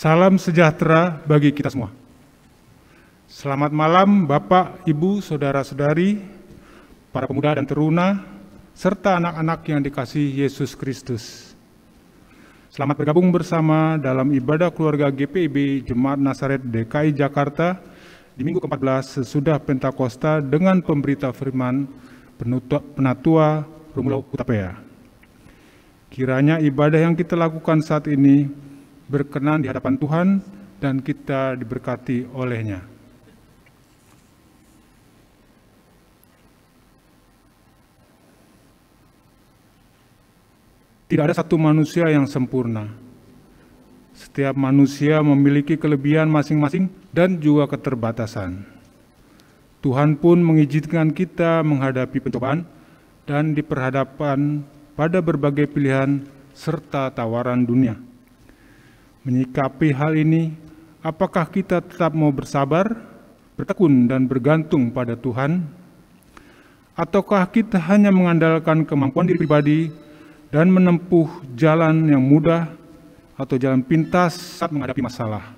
Salam sejahtera bagi kita semua. Selamat malam Bapak, Ibu, Saudara-saudari, para pemuda dan teruna, serta anak-anak yang dikasihi Yesus Kristus. Selamat bergabung bersama dalam ibadah keluarga GPIB Jemaat Nazaret DKI Jakarta di minggu ke-14 sesudah Pentakosta dengan pemberita firman Penatua Romulo Hutapea. Kiranya ibadah yang kita lakukan saat ini berkenan di hadapan Tuhan dan kita diberkati oleh-Nya. Tidak ada satu manusia yang sempurna. Setiap manusia memiliki kelebihan masing-masing dan juga keterbatasan. Tuhan pun mengizinkan kita menghadapi pencobaan dan diperhadapkan pada berbagai pilihan serta tawaran dunia. Menyikapi hal ini, apakah kita tetap mau bersabar, bertekun dan bergantung pada Tuhan? Ataukah kita hanya mengandalkan kemampuan diri pribadi dan menempuh jalan yang mudah atau jalan pintas saat menghadapi masalah?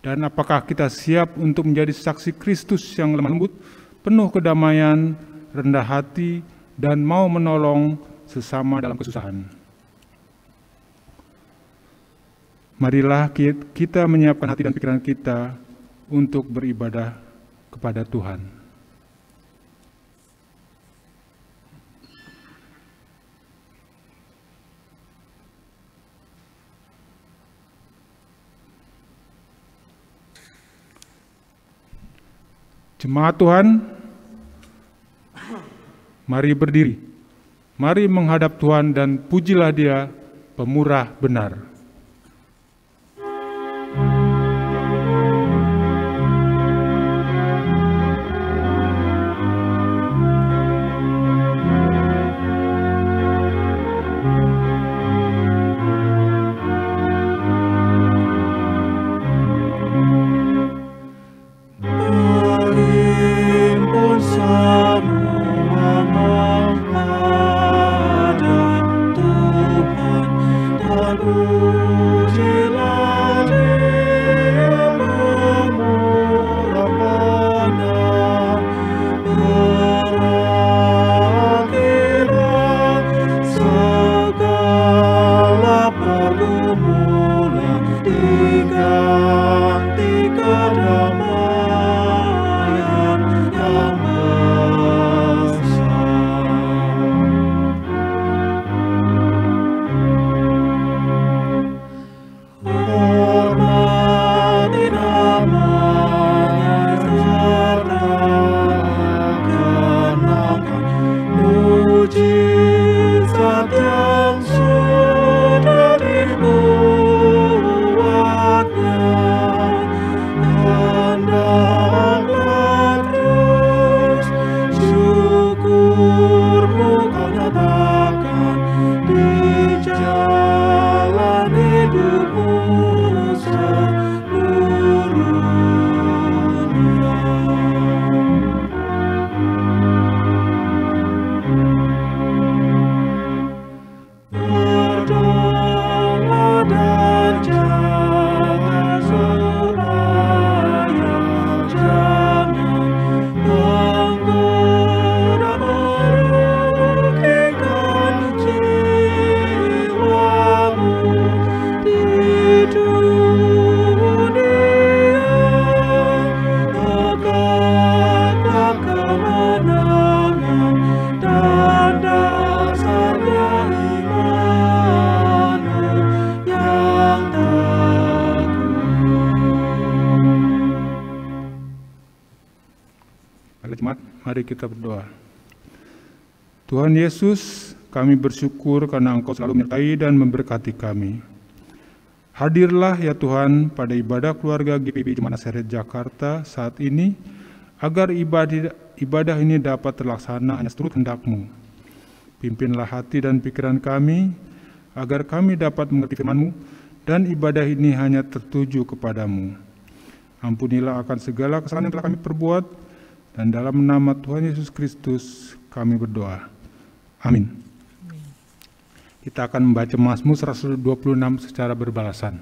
Dan apakah kita siap untuk menjadi saksi Kristus yang lemah lembut, penuh kedamaian, rendah hati, dan mau menolong sesama dalam kesusahan? Marilah kita menyiapkan hati dan pikiran kita untuk beribadah kepada Tuhan. Jemaat Tuhan, mari berdiri. Mari menghadap Tuhan dan pujilah Dia, pemurah benar. Mari kita berdoa. Tuhan Yesus, kami bersyukur karena Engkau selalu menyertai dan memberkati kami. Hadirlah ya Tuhan pada ibadah keluarga GPIB Jemaat Nazaret Jakarta saat ini, agar ibadah ini dapat terlaksana hanya seturut kehendak-Mu. Pimpinlah hati dan pikiran kami, agar kami dapat mengerti firman-Mu, dan ibadah ini hanya tertuju kepadamu. Ampunilah akan segala kesalahan yang telah kami perbuat, dan dalam nama Tuhan Yesus Kristus kami berdoa. Amin. Kita akan membaca Mazmur 126 secara berbalasan.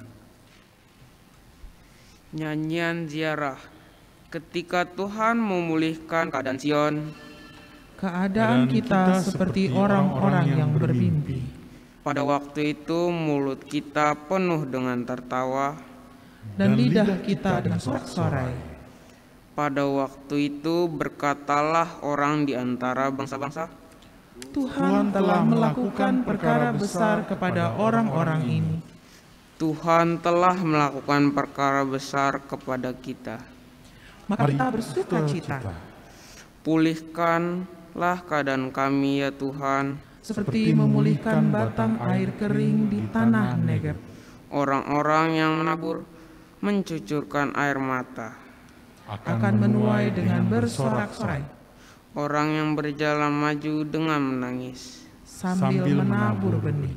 Nyanyian ziarah. Ketika Tuhan memulihkan keadaan Sion, keadaan kita seperti orang-orang yang bermimpi. pada waktu itu mulut kita penuh dengan tertawa, Dan lidah kita dengan sorak-sorai. pada waktu itu berkatalah orang di antara bangsa-bangsa, Tuhan telah melakukan perkara besar kepada orang-orang ini. Tuhan telah melakukan perkara besar kepada kita. Maka kita bersuka cita, Pulihkanlah keadaan kami ya Tuhan. seperti memulihkan batang air kering di tanah Negeb. Orang-orang yang menabur mencucurkan air mata. Akan menuai dengan bersorak-sorai, Orang yang berjalan maju dengan menangis sambil menabur benih,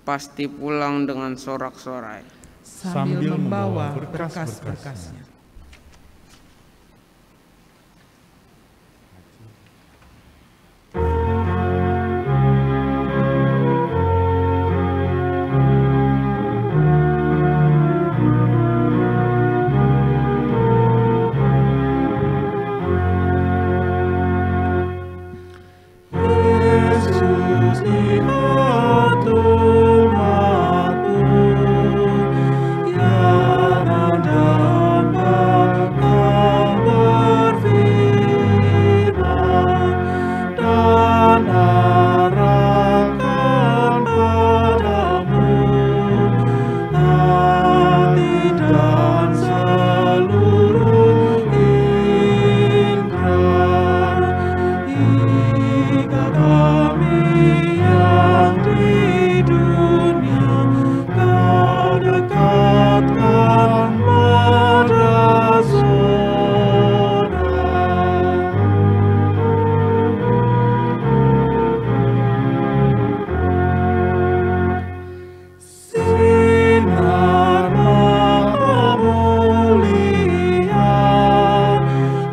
pasti pulang dengan sorak-sorai. sambil membawa berkas-berkasnya. Yesus di hati aku, yang dapat berfirman dan arahkan padamu hati dan seluruh indera. Jika kami yang di dunia Kau dekatkan pada zona. Sinar Maha Mulia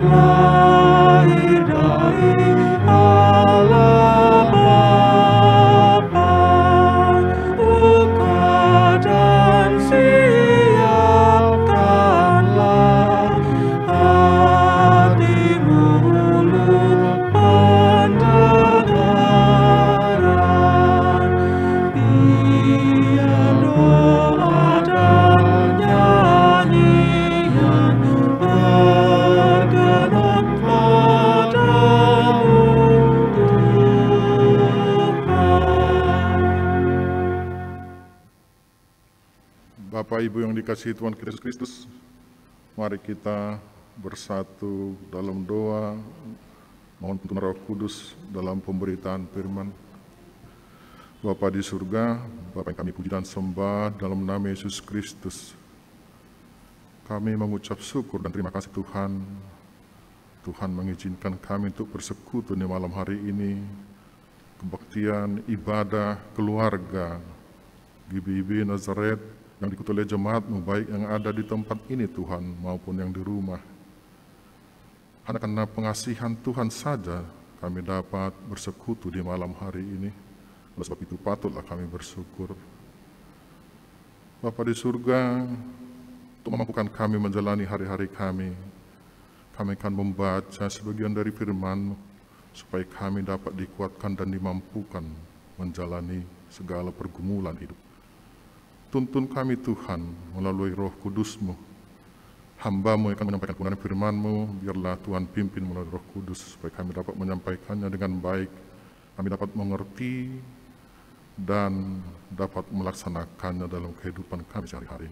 lahir dari Allah Bapa, buka dan siapkanlah hatimu, mulut pendengaran. Biar doa dan nyanyian berkenan padamu, Bapak Ibu yang dikasihi Tuhan Yesus Kristus, mari kita bersatu dalam doa, mohon tuntunan Roh Kudus dalam pemberitaan firman. Bapa di surga, Bapa yang kami puji dan sembah dalam nama Yesus Kristus, kami mengucap syukur dan terima kasih Tuhan. Tuhan mengizinkan kami untuk bersekutu di malam hari ini, kebaktian, ibadah, keluarga, GBIB Nazaret, yang diikuti oleh jemaat-Mu, baik yang ada di tempat ini Tuhan, maupun yang di rumah. Hanya karena pengasihan Tuhan saja kami dapat bersekutu di malam hari ini. Oleh sebab itu patutlah kami bersyukur. Bapa di surga, untuk memampukan kami menjalani hari-hari kami akan membaca sebagian dari firman-Mu, supaya kami dapat dikuatkan dan dimampukan menjalani segala pergumulan hidup. Tuntun kami Tuhan melalui Roh Kudus-Mu. Hamba-Mu yang akan menyampaikan kebenaran firman-Mu, biarlah Tuhan pimpin melalui Roh Kudus, supaya kami dapat menyampaikannya dengan baik, kami dapat mengerti dan dapat melaksanakannya dalam kehidupan kami sehari-hari.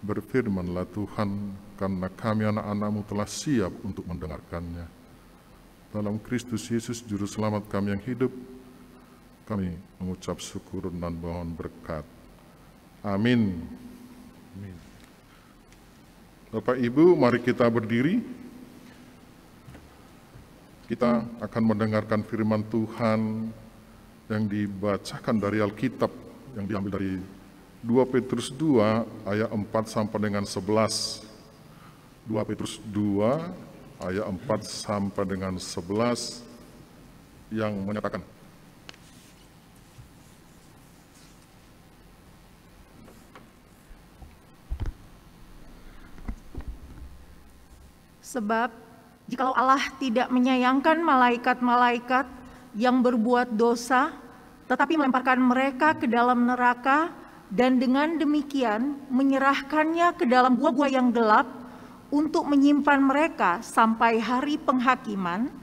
Berfirmanlah Tuhan, karena kami anak-anak-Mu telah siap untuk mendengarkannya. Dalam Kristus Yesus Juru Selamat kami yang hidup, kami mengucap syukur dan mohon berkat. Amin. Bapak Ibu, mari kita berdiri. Kita akan mendengarkan firman Tuhan yang dibacakan dari Alkitab, yang diambil dari 2 Petrus 2 ayat 4 sampai dengan 11. 2 Petrus 2 ayat 4 sampai dengan 11 yang menyatakan, Sebab jikalau Allah tidak menyayangkan malaikat-malaikat yang berbuat dosa, tetapi melemparkan mereka ke dalam neraka, dan dengan demikian menyerahkannya ke dalam gua-gua yang gelap untuk menyimpan mereka sampai hari penghakiman,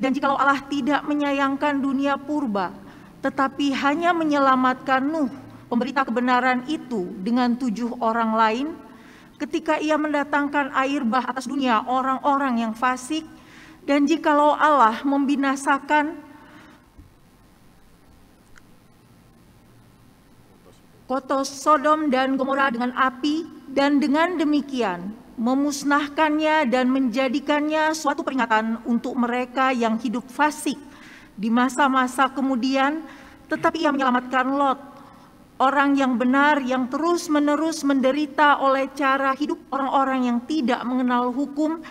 dan jikalau Allah tidak menyayangkan dunia purba, tetapi hanya menyelamatkan Nuh, pemberita kebenaran itu, dengan 7 orang lain, ketika ia mendatangkan air bah atas dunia orang-orang yang fasik, dan jikalau Allah membinasakan kota Sodom dan Gomora dengan api, dan dengan demikian memusnahkannya dan menjadikannya suatu peringatan untuk mereka yang hidup fasik di masa-masa kemudian, tetapi ia menyelamatkan Lot, orang yang benar yang terus-menerus menderita oleh cara hidup orang-orang yang tidak mengenal hukum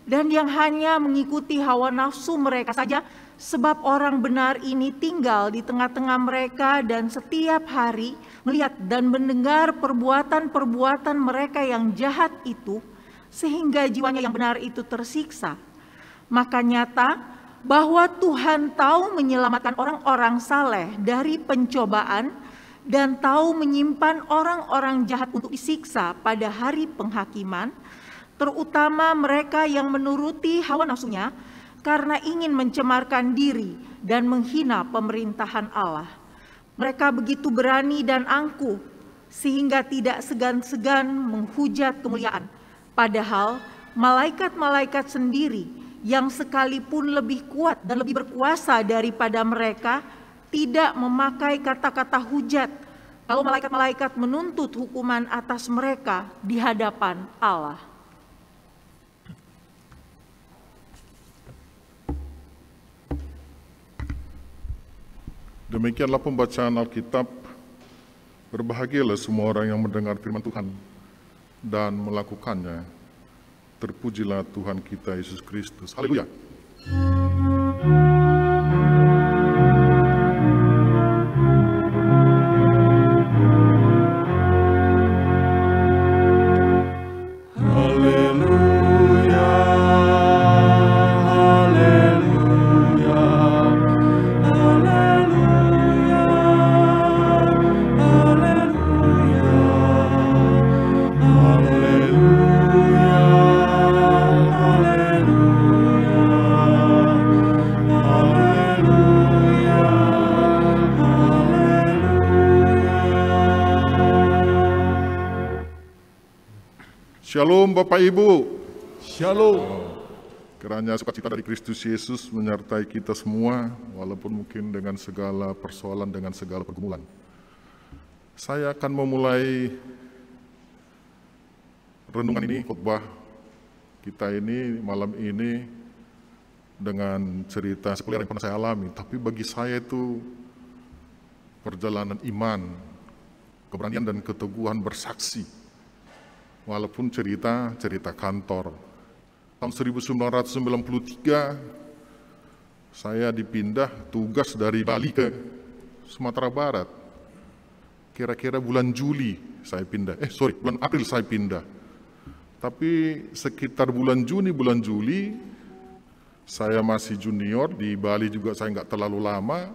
dan yang hanya mengikuti hawa nafsu mereka saja, sebab orang benar ini tinggal di tengah-tengah mereka dan setiap hari melihat dan mendengar perbuatan-perbuatan mereka yang jahat itu, sehingga jiwanya yang benar itu tersiksa. Maka nyata bahwa Tuhan tahu menyelamatkan orang-orang saleh dari pencobaan dan tahu menyimpan orang-orang jahat untuk disiksa pada hari penghakiman, terutama mereka yang menuruti hawa nafsunya karena ingin mencemarkan diri dan menghina pemerintahan Allah. Mereka begitu berani dan angkuh sehingga tidak segan-segan menghujat kemuliaan. Padahal malaikat-malaikat sendiri yang sekalipun lebih kuat dan lebih berkuasa daripada mereka tidak memakai kata-kata hujat kalau malaikat-malaikat menuntut hukuman atas mereka di hadapan Allah. Demikianlah pembacaan Alkitab. Berbahagialah semua orang yang mendengar firman Tuhan dan melakukannya. Terpujilah Tuhan kita Yesus Kristus. Haleluya. Shalom Bapak Ibu. Shalom. Kiranya sukacita dari Kristus Yesus menyertai kita semua, walaupun mungkin dengan segala persoalan, dengan segala pergumulan. Saya akan memulai renungan ini, khotbah kita ini malam ini dengan cerita seperti yang pernah saya alami. Tapi bagi saya itu perjalanan iman, keberanian dan keteguhan bersaksi. Walaupun cerita kantor. Tahun 1993 saya dipindah tugas dari Bali ke Sumatera Barat. Kira-kira bulan Juli saya pindah. Bulan April saya pindah. Tapi sekitar bulan Juni, bulan Juli saya masih junior, di Bali juga saya nggak terlalu lama.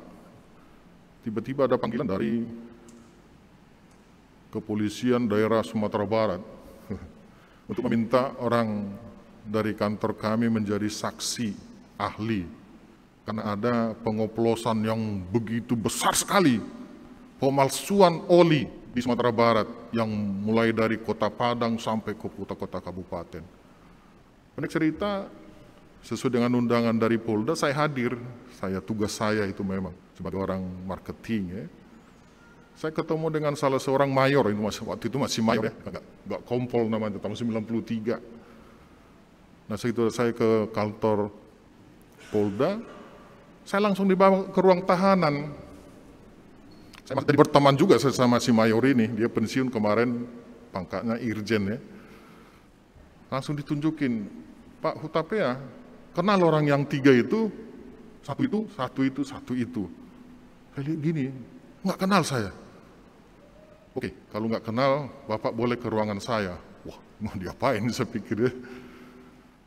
Tiba-tiba ada panggilan dari kepolisian daerah Sumatera Barat untuk meminta orang dari kantor kami menjadi saksi ahli karena ada pengoplosan yang begitu besar sekali, pemalsuan oli di Sumatera Barat yang mulai dari kota Padang sampai ke kota-kota kabupaten. Pendek cerita, sesuai dengan undangan dari Polda saya hadir. Tugas saya itu memang sebagai orang marketing ya. Saya ketemu dengan salah seorang mayor, waktu itu masih mayor ya, nggak kompol namanya, tahun 93. Nah segitu saya ke kantor Polda, saya langsung dibawa ke ruang tahanan. Saya masih berteman juga sama si mayor ini, dia pensiun kemarin, pangkatnya Irjen ya. Langsung ditunjukin, Pak Hutapea, kenal orang yang 3 itu, satu itu. Saya lihat gini, nggak kenal saya. Oke, kalau nggak kenal, Bapak boleh ke ruangan saya. Wah, mau diapain saya pikir ya.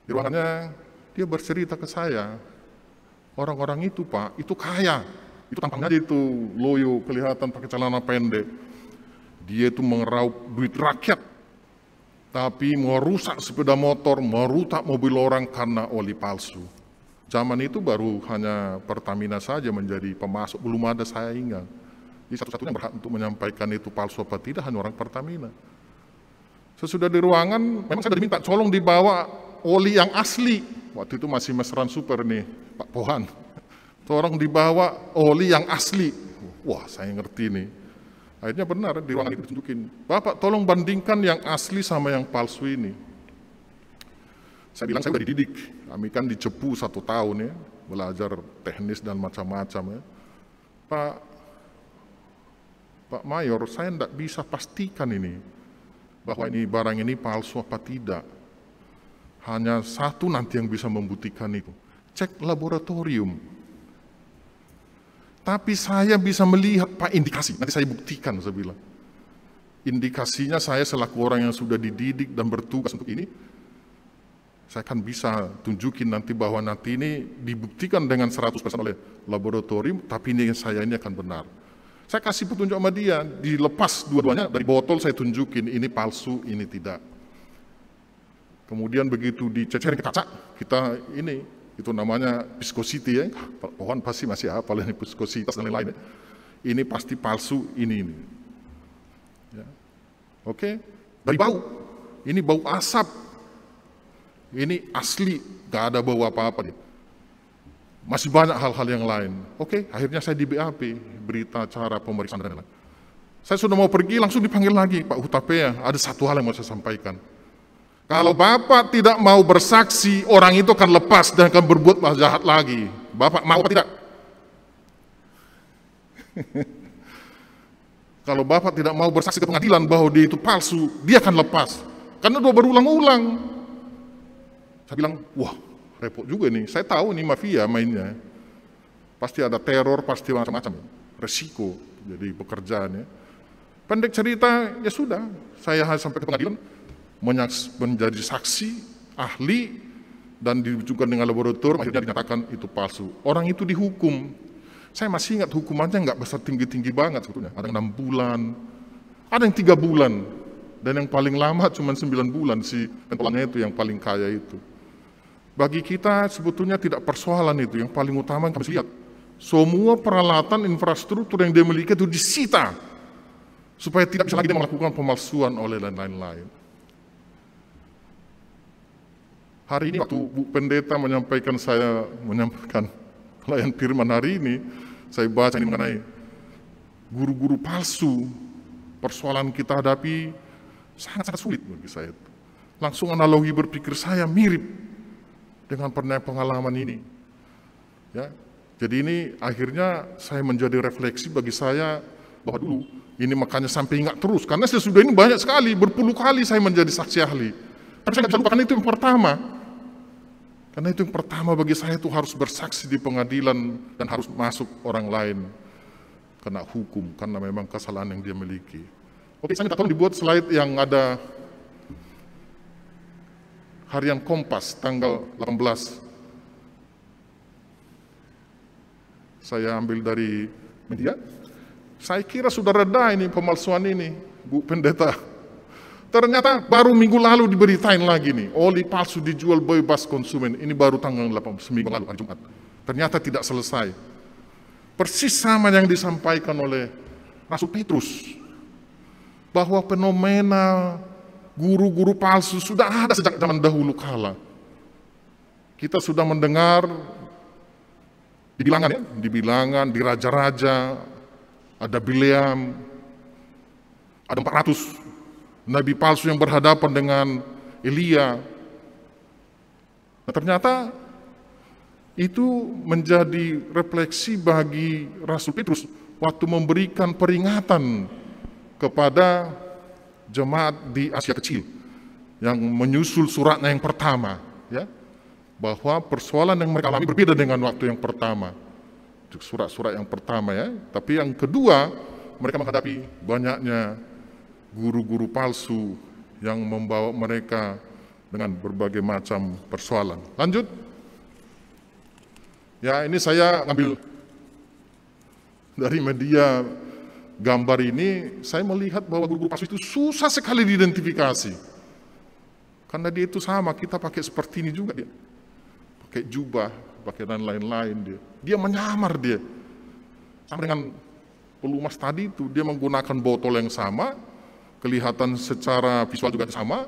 Di ruangannya dia bercerita ke saya, orang-orang itu Pak, itu kaya. Itu tampangnya aja itu loyo, kelihatan pakai celana pendek. Dia itu mengeraup duit rakyat, tapi merusak sepeda motor, merusak mobil orang karena oli palsu. Zaman itu baru hanya Pertamina saja menjadi pemasok, belum ada saya ingat. Jadi satu-satunya berhak untuk menyampaikan itu palsu apa tidak hanya orang Pertamina. Sesudah di ruangan, memang saya sudah diminta, tolong dibawa oli yang asli. Waktu itu masih mesran super nih, Pak Pohan. Tolong dibawa oli yang asli. Wah, saya ngerti nih. Akhirnya benar, di ruangan itu ditunjukin. Bapak tolong bandingkan yang asli sama yang palsu ini. Saya bilang saya sudah dididik. Kami kan dicepu 1 tahun ya, belajar teknis dan macam-macam ya. Pak Mayor, saya tidak bisa pastikan ini, bahwa ini barang ini palsu apa tidak. Hanya satu nanti yang bisa membuktikan itu. Cek laboratorium. Tapi saya bisa melihat Pak indikasi, nanti saya buktikan, saya bilang. Indikasinya saya selaku orang yang sudah dididik dan bertugas untuk ini, saya akan bisa tunjukin nanti bahwa nanti ini dibuktikan dengan 100% oleh laboratorium, tapi ini saya ini akan benar. Saya kasih petunjuk sama dia, dilepas dua-duanya, dari botol saya tunjukin, ini palsu, ini tidak. Kemudian begitu dicecerin ke kaca, kita ini, itu namanya viscosity ya, Pohon pasti masih hafal ini viskositas dan lain-lain. Ini pasti palsu, ini. Ya. Oke, dari bau, ini bau asap, ini asli, gak ada bau apa-apa nih. Masih banyak hal-hal yang lain. Oke, akhirnya saya di BAP, berita acara pemeriksaan dan lain-lain. Saya sudah mau pergi, langsung dipanggil lagi, Pak Hutapea, ada satu hal yang mau saya sampaikan. Kalau Bapak tidak mau bersaksi, orang itu akan lepas dan akan berbuat jahat lagi. Bapak mau apa tidak? Kalau Bapak tidak mau bersaksi ke pengadilan bahwa dia itu palsu, dia akan lepas. Karena udah berulang-ulang. Saya bilang, wah repot juga nih. Saya tahu nih mafia mainnya. Pasti ada teror, pasti macam-macam. Resiko jadi pekerjaannya. Pendek cerita, ya sudah. Saya sampai ke pengadilan, menjadi saksi, ahli, dan diwujudkan dengan laboratorium, akhirnya dinyatakan itu palsu. Orang itu dihukum. Saya masih ingat hukumannya nggak besar tinggi-tinggi banget sebetulnya. Ada yang 6 bulan, ada yang 3 bulan, dan yang paling lama cuma 9 bulan si pentolangnya itu yang paling kaya itu. Bagi kita sebetulnya tidak persoalan itu, yang paling utama yang kami lihat. Semua peralatan infrastruktur yang dia miliki itu disita, supaya tidak bisa lagi dia melakukan pemalsuan oleh lain-lain. Hari ini waktu Bu Pendeta menyampaikan pelayan firman hari ini, saya baca ini mengenai guru-guru palsu, persoalan kita hadapi sangat-sangat sulit bagi saya. Langsung analogi berpikir saya mirip dengan pengalaman ini. Ya, jadi ini akhirnya saya menjadi refleksi bagi saya bahwa dulu ini makanya sampai ingat terus, karena sesudah ini banyak sekali, berpuluh kali saya menjadi saksi ahli. Tapi saya tidak bisa lupakan itu yang pertama. Karena itu yang pertama bagi saya itu harus bersaksi di pengadilan dan harus masuk orang lain kena hukum karena memang kesalahan yang dia miliki. Oke, saya minta tolong dibuat slide yang ada harian Kompas tanggal 18. Saya ambil dari media. Saya kira sudah reda ini pemalsuan ini, Bu Pendeta. Ternyata baru minggu lalu diberitain lagi nih, oli palsu dijual bebas konsumen. Ini baru tanggal 8, seminggu lalu, hari Jumat. Ternyata tidak selesai. Persis sama yang disampaikan oleh Rasul Petrus. Bahwa fenomena guru-guru palsu sudah ada sejak zaman dahulu kala. Kita sudah mendengar di bilangan ya, di bilangan, di raja-raja, ada Bileam, ada 400 nabi palsu yang berhadapan dengan Elia. Nah, ternyata itu menjadi refleksi bagi Rasul Petrus waktu memberikan peringatan kepada jemaat di Asia Kecil yang menyusul suratnya yang pertama, ya, bahwa persoalan yang mereka alami berbeda dengan waktu yang pertama, surat-surat yang pertama ya. Tapi yang kedua mereka menghadapi banyaknya guru-guru palsu yang membawa mereka dengan berbagai macam persoalan. Lanjut. Ya, ini saya ngambil dari media gambar ini, saya melihat bahwa guru-guru palsu itu susah sekali diidentifikasi. Karena dia itu sama, kita pakai seperti ini juga dia. Pakai jubah, pakai dan lain-lain dia. Dia menyamar dia. Sama dengan pelumas tadi itu, dia menggunakan botol yang sama, kelihatan secara visual juga sama,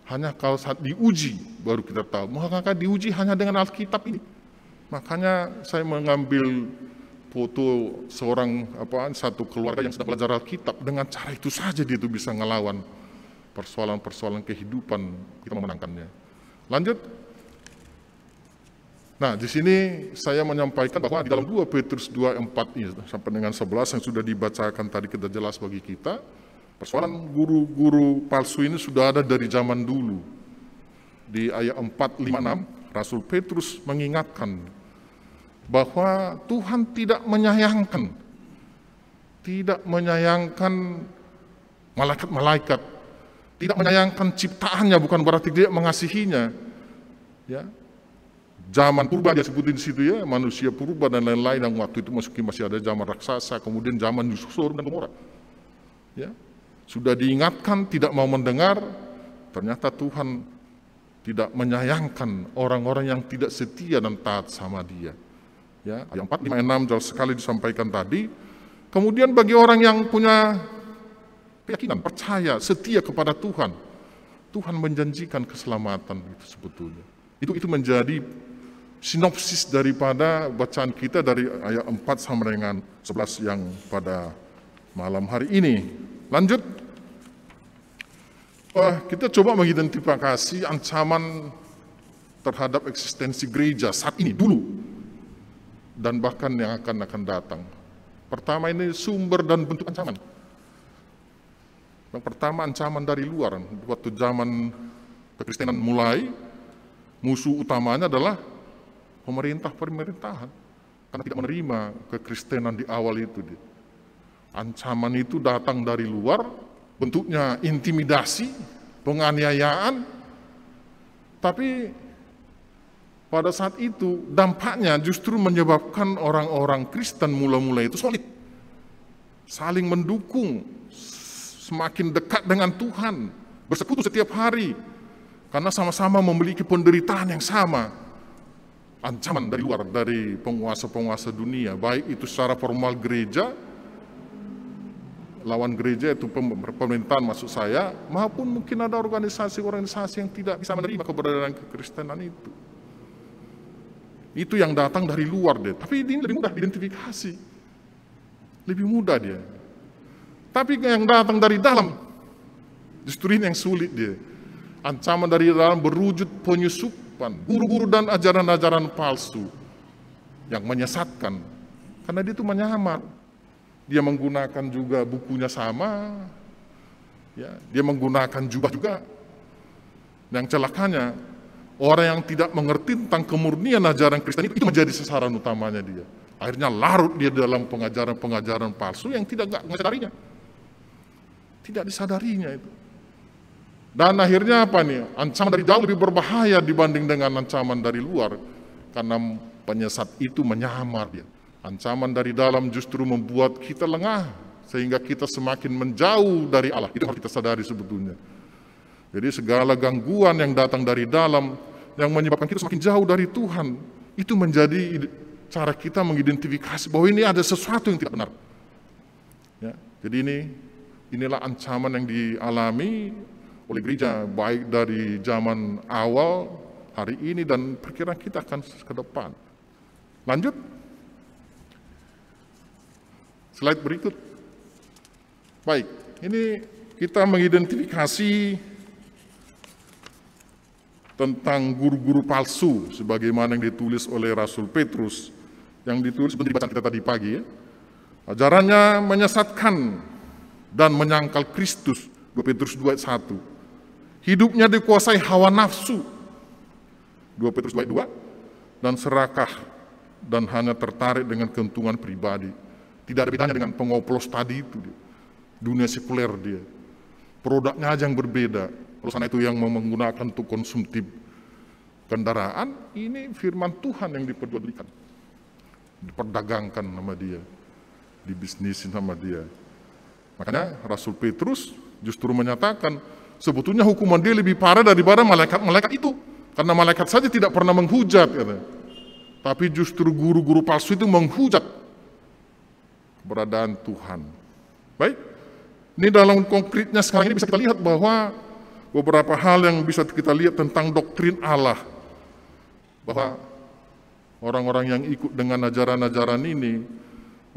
hanya kalau saat diuji baru kita tahu. Maka diuji hanya dengan Alkitab ini. Makanya saya mengambil foto satu keluarga yang sedang belajar Alkitab, dengan cara itu saja dia itu bisa ngelawan persoalan-persoalan kehidupan, kita memenangkannya. Lanjut. Nah, di sini saya menyampaikan bahwa di dalam 2 Petrus 2:4 ini sampai dengan 11 yang sudah dibacakan tadi kita jelas bagi kita, persoalan guru-guru palsu ini sudah ada dari zaman dulu. Di ayat 4, 5, 6, Rasul Petrus mengingatkan bahwa Tuhan tidak menyayangkan malaikat-malaikat, tidak menyayangkan ciptaannya, bukan berarti dia mengasihinya. Ya, zaman purba dia sebutin di situ ya, manusia purba dan lain-lain, yang waktu itu masih ada zaman raksasa, kemudian zaman Sodom dan Gomora. Ya, sudah diingatkan, tidak mau mendengar, ternyata Tuhan tidak menyayangkan orang-orang yang tidak setia dan taat sama Dia. Ya, ayat 4, 5, 6 jelas sekali disampaikan tadi. Kemudian bagi orang yang punya keyakinan, percaya, setia kepada Tuhan, Tuhan menjanjikan keselamatan itu sebetulnya. Itu menjadi sinopsis daripada bacaan kita dari ayat 4 sampai dengan 11 yang pada malam hari ini. Lanjut. Kita coba mengidentifikasi ancaman terhadap eksistensi gereja saat ini dulu, dan bahkan yang akan datang. Pertama, ini sumber dan bentuk ancaman. Yang pertama, ancaman dari luar. Waktu zaman kekristenan mulai, musuh utamanya adalah pemerintahan, karena tidak menerima kekristenan di awal itu. Ancaman itu datang dari luar, bentuknya intimidasi, penganiayaan, tapi pada saat itu dampaknya justru menyebabkan orang-orang Kristen mula-mula itu solid, saling mendukung, semakin dekat dengan Tuhan, bersekutu setiap hari, karena sama-sama memiliki penderitaan yang sama. Ancaman dari luar, dari penguasa-penguasa dunia, baik itu secara formal gereja, lawan gereja itu pemerintahan maksud saya, maupun mungkin ada organisasi-organisasi yang tidak bisa menerima keberadaan kekristenan itu. Itu yang datang dari luar dia. Tapi ini lebih mudah diidentifikasi. Lebih mudah dia. Tapi yang datang dari dalam, justru ini yang sulit dia. Ancaman dari dalam berwujud penyusupan, guru-guru dan ajaran-ajaran palsu yang menyesatkan. Karena dia itu menyamar. Dia menggunakan juga bukunya sama, ya, dia menggunakan jubah juga. Yang celakanya, orang yang tidak mengerti tentang kemurnian ajaran Kristen itu menjadi sasaran utamanya dia. Akhirnya larut dia dalam pengajaran-pengajaran palsu yang tidak disadarinya. Tidak disadarinya itu. Dan akhirnya apa nih? Ancaman dari jauh lebih berbahaya dibanding dengan ancaman dari luar. Karena penyesat itu menyamar dia. Ancaman dari dalam justru membuat kita lengah, sehingga kita semakin menjauh dari Allah. Itu harus kita sadari sebetulnya. Jadi segala gangguan yang datang dari dalam, yang menyebabkan kita semakin jauh dari Tuhan, itu menjadi cara kita mengidentifikasi bahwa ini ada sesuatu yang tidak benar. Ya, jadi inilah ancaman yang dialami oleh gereja, baik dari zaman awal, hari ini, dan perkiraan kita akan ke depan. Lanjut. Slide berikut. Baik, ini kita mengidentifikasi tentang guru-guru palsu sebagaimana yang ditulis oleh Rasul Petrus, yang ditulis seperti bacaan kita tadi pagi ya. Ajarannya menyesatkan dan menyangkal Kristus, 2 Petrus 2:1. Hidupnya dikuasai hawa nafsu, 2 Petrus 2:2, dan serakah dan hanya tertarik dengan keuntungan pribadi. Tidak ada bedanya dengan pengoplos tadi itu dia. Dunia sekuler dia. Produknya aja yang berbeda. Kalau sana itu yang menggunakan untuk konsumtif kendaraan, ini firman Tuhan yang diperjualbelikan, diperdagangkan sama dia, dibisnisin sama dia. Makanya Rasul Petrus justru menyatakan sebetulnya hukuman dia lebih parah daripada malaikat-malaikat itu, karena malaikat saja tidak pernah menghujat, tapi justru guru-guru palsu itu menghujat keberadaan Tuhan. Baik, ini dalam konkretnya sekarang ini bisa kita lihat bahwa beberapa hal yang bisa kita lihat tentang doktrin Allah, bahwa orang-orang yang ikut dengan ajaran-ajaran ini,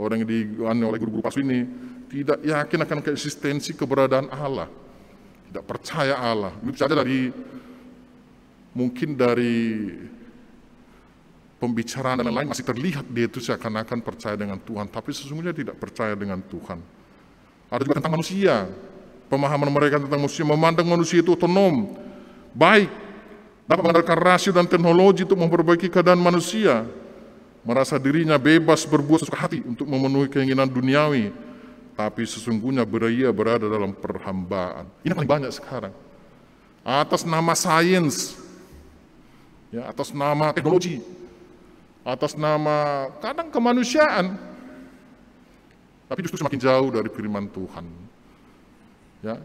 orang yang dianu oleh guru-guru palsu ini, tidak yakin akan keeksistensi keberadaan Allah, tidak percaya Allah. Bisa saja mungkin dari pembicaraan dan lain-lain masih terlihat dia itu seakan-akan percaya dengan Tuhan, tapi sesungguhnya tidak percaya dengan Tuhan. Ada juga tentang manusia, pemahaman mereka tentang manusia, memandang manusia itu otonom, baik, dapat mengandalkan rasio dan teknologi untuk memperbaiki keadaan manusia, merasa dirinya bebas berbuat sesuka hati untuk memenuhi keinginan duniawi, tapi sesungguhnya ia berada dalam perhambaan. Ini paling banyak sekarang. Atas nama sains, ya, atas nama teknologi, atas nama kadang kemanusiaan, tapi justru semakin jauh dari firman Tuhan. Ya,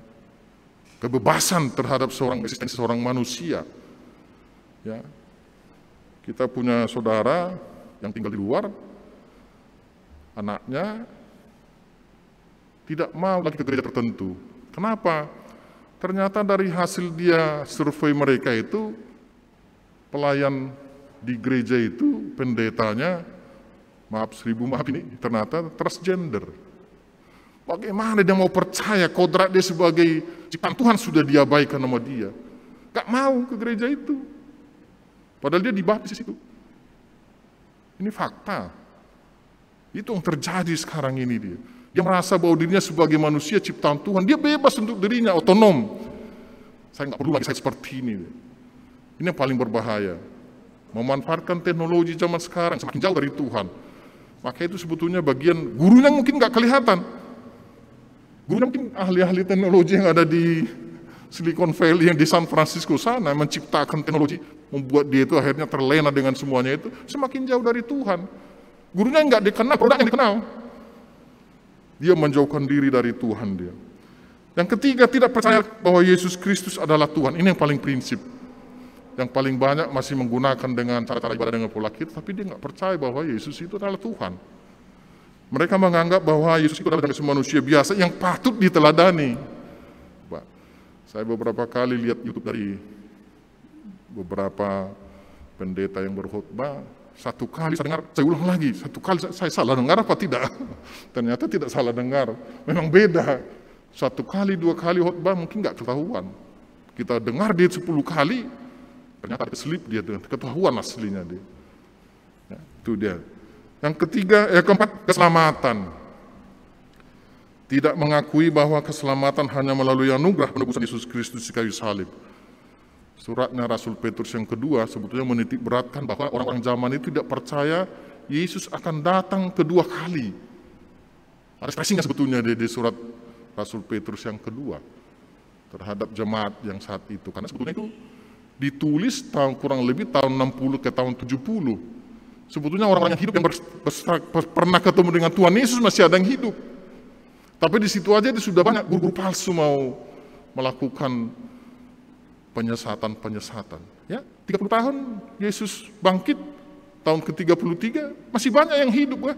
kebebasan terhadap eksistensi seorang manusia. Ya, kita punya saudara yang tinggal di luar, anaknya tidak mau lagi ke gereja tertentu. Kenapa? Ternyata dari hasil dia survei mereka itu, pelayan di gereja itu, pendetanya, maaf ini, ternyata transgender. Bagaimana dia mau percaya kodrat dia sebagai ciptaan Tuhan sudah diabaikan sama dia? Gak mau ke gereja itu. Padahal dia dibaptis di situ. Ini fakta. Itu yang terjadi sekarang ini dia. Dia merasa bahwa dirinya sebagai manusia ciptaan Tuhan, dia bebas untuk dirinya, otonom. Saya nggak perlu lagi saya seperti ini. Ini yang paling berbahaya. Memanfaatkan teknologi zaman sekarang semakin jauh dari Tuhan. Maka itu sebetulnya bagian gurunya mungkin nggak kelihatan. Gurunya mungkin ahli-ahli teknologi yang ada di Silicon Valley, yang di San Francisco sana, menciptakan teknologi, membuat dia itu akhirnya terlena dengan semuanya itu, semakin jauh dari Tuhan. Gurunya nggak dikenal, produknya dikenal. Dia menjauhkan diri dari Tuhan dia. Yang ketiga, tidak percaya bahwa Yesus Kristus adalah Tuhan. Ini yang paling prinsip. Yang paling banyak masih menggunakan dengan cara-cara ibadah dengan pola kita, tapi dia nggak percaya bahwa Yesus itu adalah Tuhan. Mereka menganggap bahwa Yesus itu adalah manusia biasa yang patut diteladani. Saya beberapa kali lihat YouTube dari beberapa pendeta yang berkhotbah, satu kali saya dengar, saya ulang lagi, satu kali saya salah dengar apa tidak? Ternyata tidak salah dengar, memang beda. Satu kali, dua kali khotbah mungkin nggak ketahuan. Kita dengar dia 10 kali, ternyata keselip dia, ketahuan aslinya dia. Ya, itu dia. Yang ketiga, keempat, keselamatan. Tidak mengakui bahwa keselamatan hanya melalui anugerah penebusan Yesus Kristus di kayu salib. Suratnya Rasul Petrus yang kedua sebetulnya menitik beratkan bahwa orang-orang zaman itu tidak percaya Yesus akan datang kedua kali. Ada stressingnya sebetulnya di surat Rasul Petrus yang kedua terhadap jemaat yang saat itu. Karena sebetulnya itu ditulis kurang lebih tahun 60 ke tahun 70. Sebetulnya orang-orang yang hidup yang pernah ketemu dengan Tuhan Yesus masih ada yang hidup. Tapi di situ aja itu sudah banyak guru-guru palsu mau melakukan penyesatan. Ya, 30 tahun Yesus bangkit, tahun ke-33 masih banyak yang hidup ya.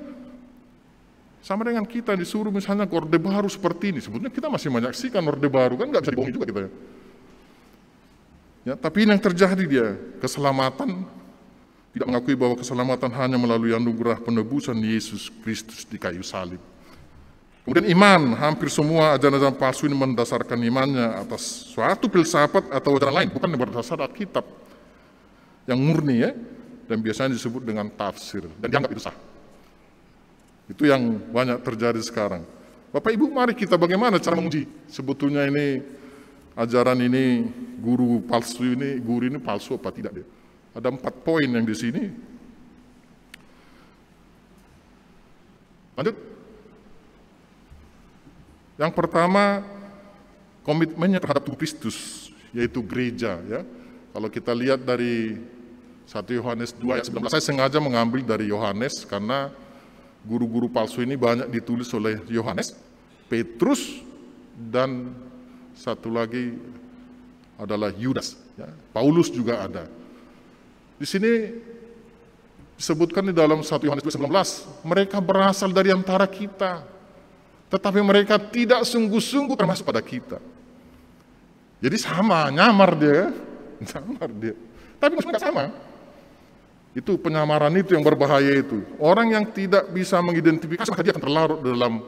Sama dengan kita disuruh misalnya ke Orde Baru seperti ini. Sebetulnya kita masih menyaksikan Orde Baru, kan nggak bisa dibohongi juga kita ya. Ya, tapi ini yang terjadi dia, keselamatan, tidak mengakui bahwa keselamatan hanya melalui anugerah penebusan Yesus Kristus di kayu salib. Kemudian iman, hampir semua ajaran-ajaran palsu ini mendasarkan imannya atas suatu filsafat atau ajaran lain, bukan berdasar Alkitab yang murni ya, dan biasanya disebut dengan tafsir, dan dianggap itu sah. Itu yang banyak terjadi sekarang. Bapak Ibu, mari kita bagaimana cara menguji sebetulnya ini ajaran ini, guru ini palsu apa tidak dia. Ada 4 poin yang di sini. Lanjut. Yang pertama, komitmennya terhadap tubuh Kristus yaitu gereja. Ya, kalau kita lihat dari 1 Yohanes 2 ayat 19, saya sengaja mengambil dari Yohanes karena guru-guru palsu ini banyak ditulis oleh Yohanes, Petrus, dan satu lagi adalah Yudas. Ya, Paulus juga ada. Di sini disebutkan di dalam 1 Yohanes 2:19, mereka berasal dari antara kita, tetapi mereka tidak sungguh-sungguh termasuk pada kita. Jadi sama, nyamar dia. Tapi maksudnya sama. Itu penyamaran itu yang berbahaya itu. Orang yang tidak bisa mengidentifikasi, maka dia akan terlarut dalam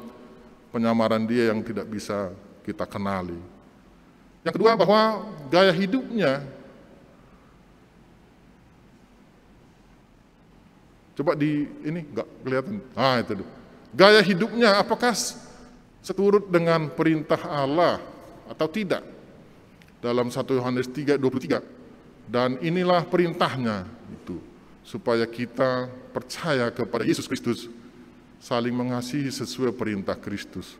penyamaran dia yang tidak bisa kita kenali. Yang kedua, bahwa gaya hidupnya, coba ini nggak kelihatan. Itu. Gaya hidupnya apakah seturut dengan perintah Allah atau tidak? Dalam 1 Yohanes 3:23. Dan inilah perintahnya itu, supaya kita percaya kepada Yesus Kristus, saling mengasihi sesuai perintah Kristus.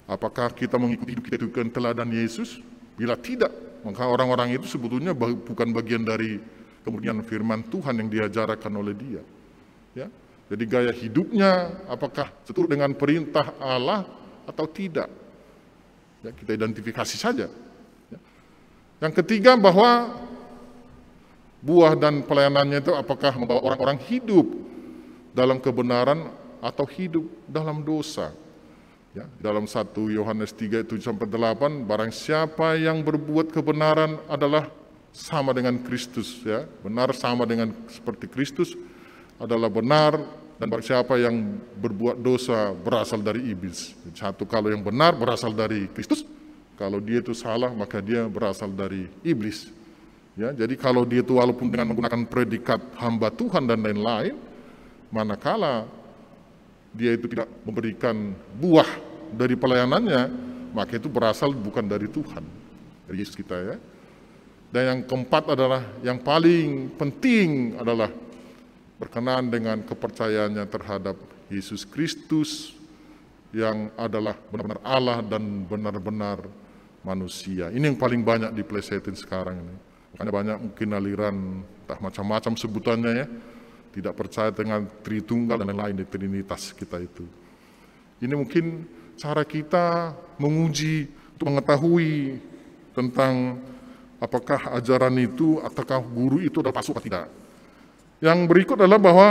Apakah kita mengikuti hidup kita itu dengan teladan Yesus? Bila tidak, maka orang-orang itu sebetulnya bukan bagian dari kemudian firman Tuhan yang diajarkan oleh dia. Ya, jadi gaya hidupnya apakah seturut dengan perintah Allah atau tidak? Ya, kita identifikasi saja. Ya. Yang ketiga, bahwa buah dan pelayanannya itu apakah membawa orang-orang hidup dalam kebenaran atau hidup dalam dosa. Ya, dalam 1 Yohanes 3:7-8, barang siapa yang berbuat kebenaran adalah sama dengan Kristus, ya, benar sama dengan seperti Kristus adalah benar, dan barang siapa yang berbuat dosa berasal dari iblis. Satu, kalau yang benar berasal dari Kristus, kalau dia itu salah maka dia berasal dari iblis. Ya, jadi kalau dia itu walaupun dengan menggunakan predikat hamba Tuhan dan lain-lain, manakala dia itu tidak memberikan buah dari pelayanannya, maka itu berasal bukan dari Tuhan, dari Yesus kita, ya. Dan yang keempat adalah, yang paling penting adalah berkenaan dengan kepercayaannya terhadap Yesus Kristus yang adalah benar-benar Allah dan benar-benar manusia. Ini yang paling banyak dipelesetin sekarang ini. Makanya banyak mungkin aliran entah macam-macam sebutannya, ya, tidak percaya dengan Tritunggal dan lain-lain di Trinitas kita itu. Ini mungkin cara kita menguji untuk mengetahui tentang apakah ajaran itu ataukah guru itu adalah palsu atau tidak. Yang berikut adalah bahwa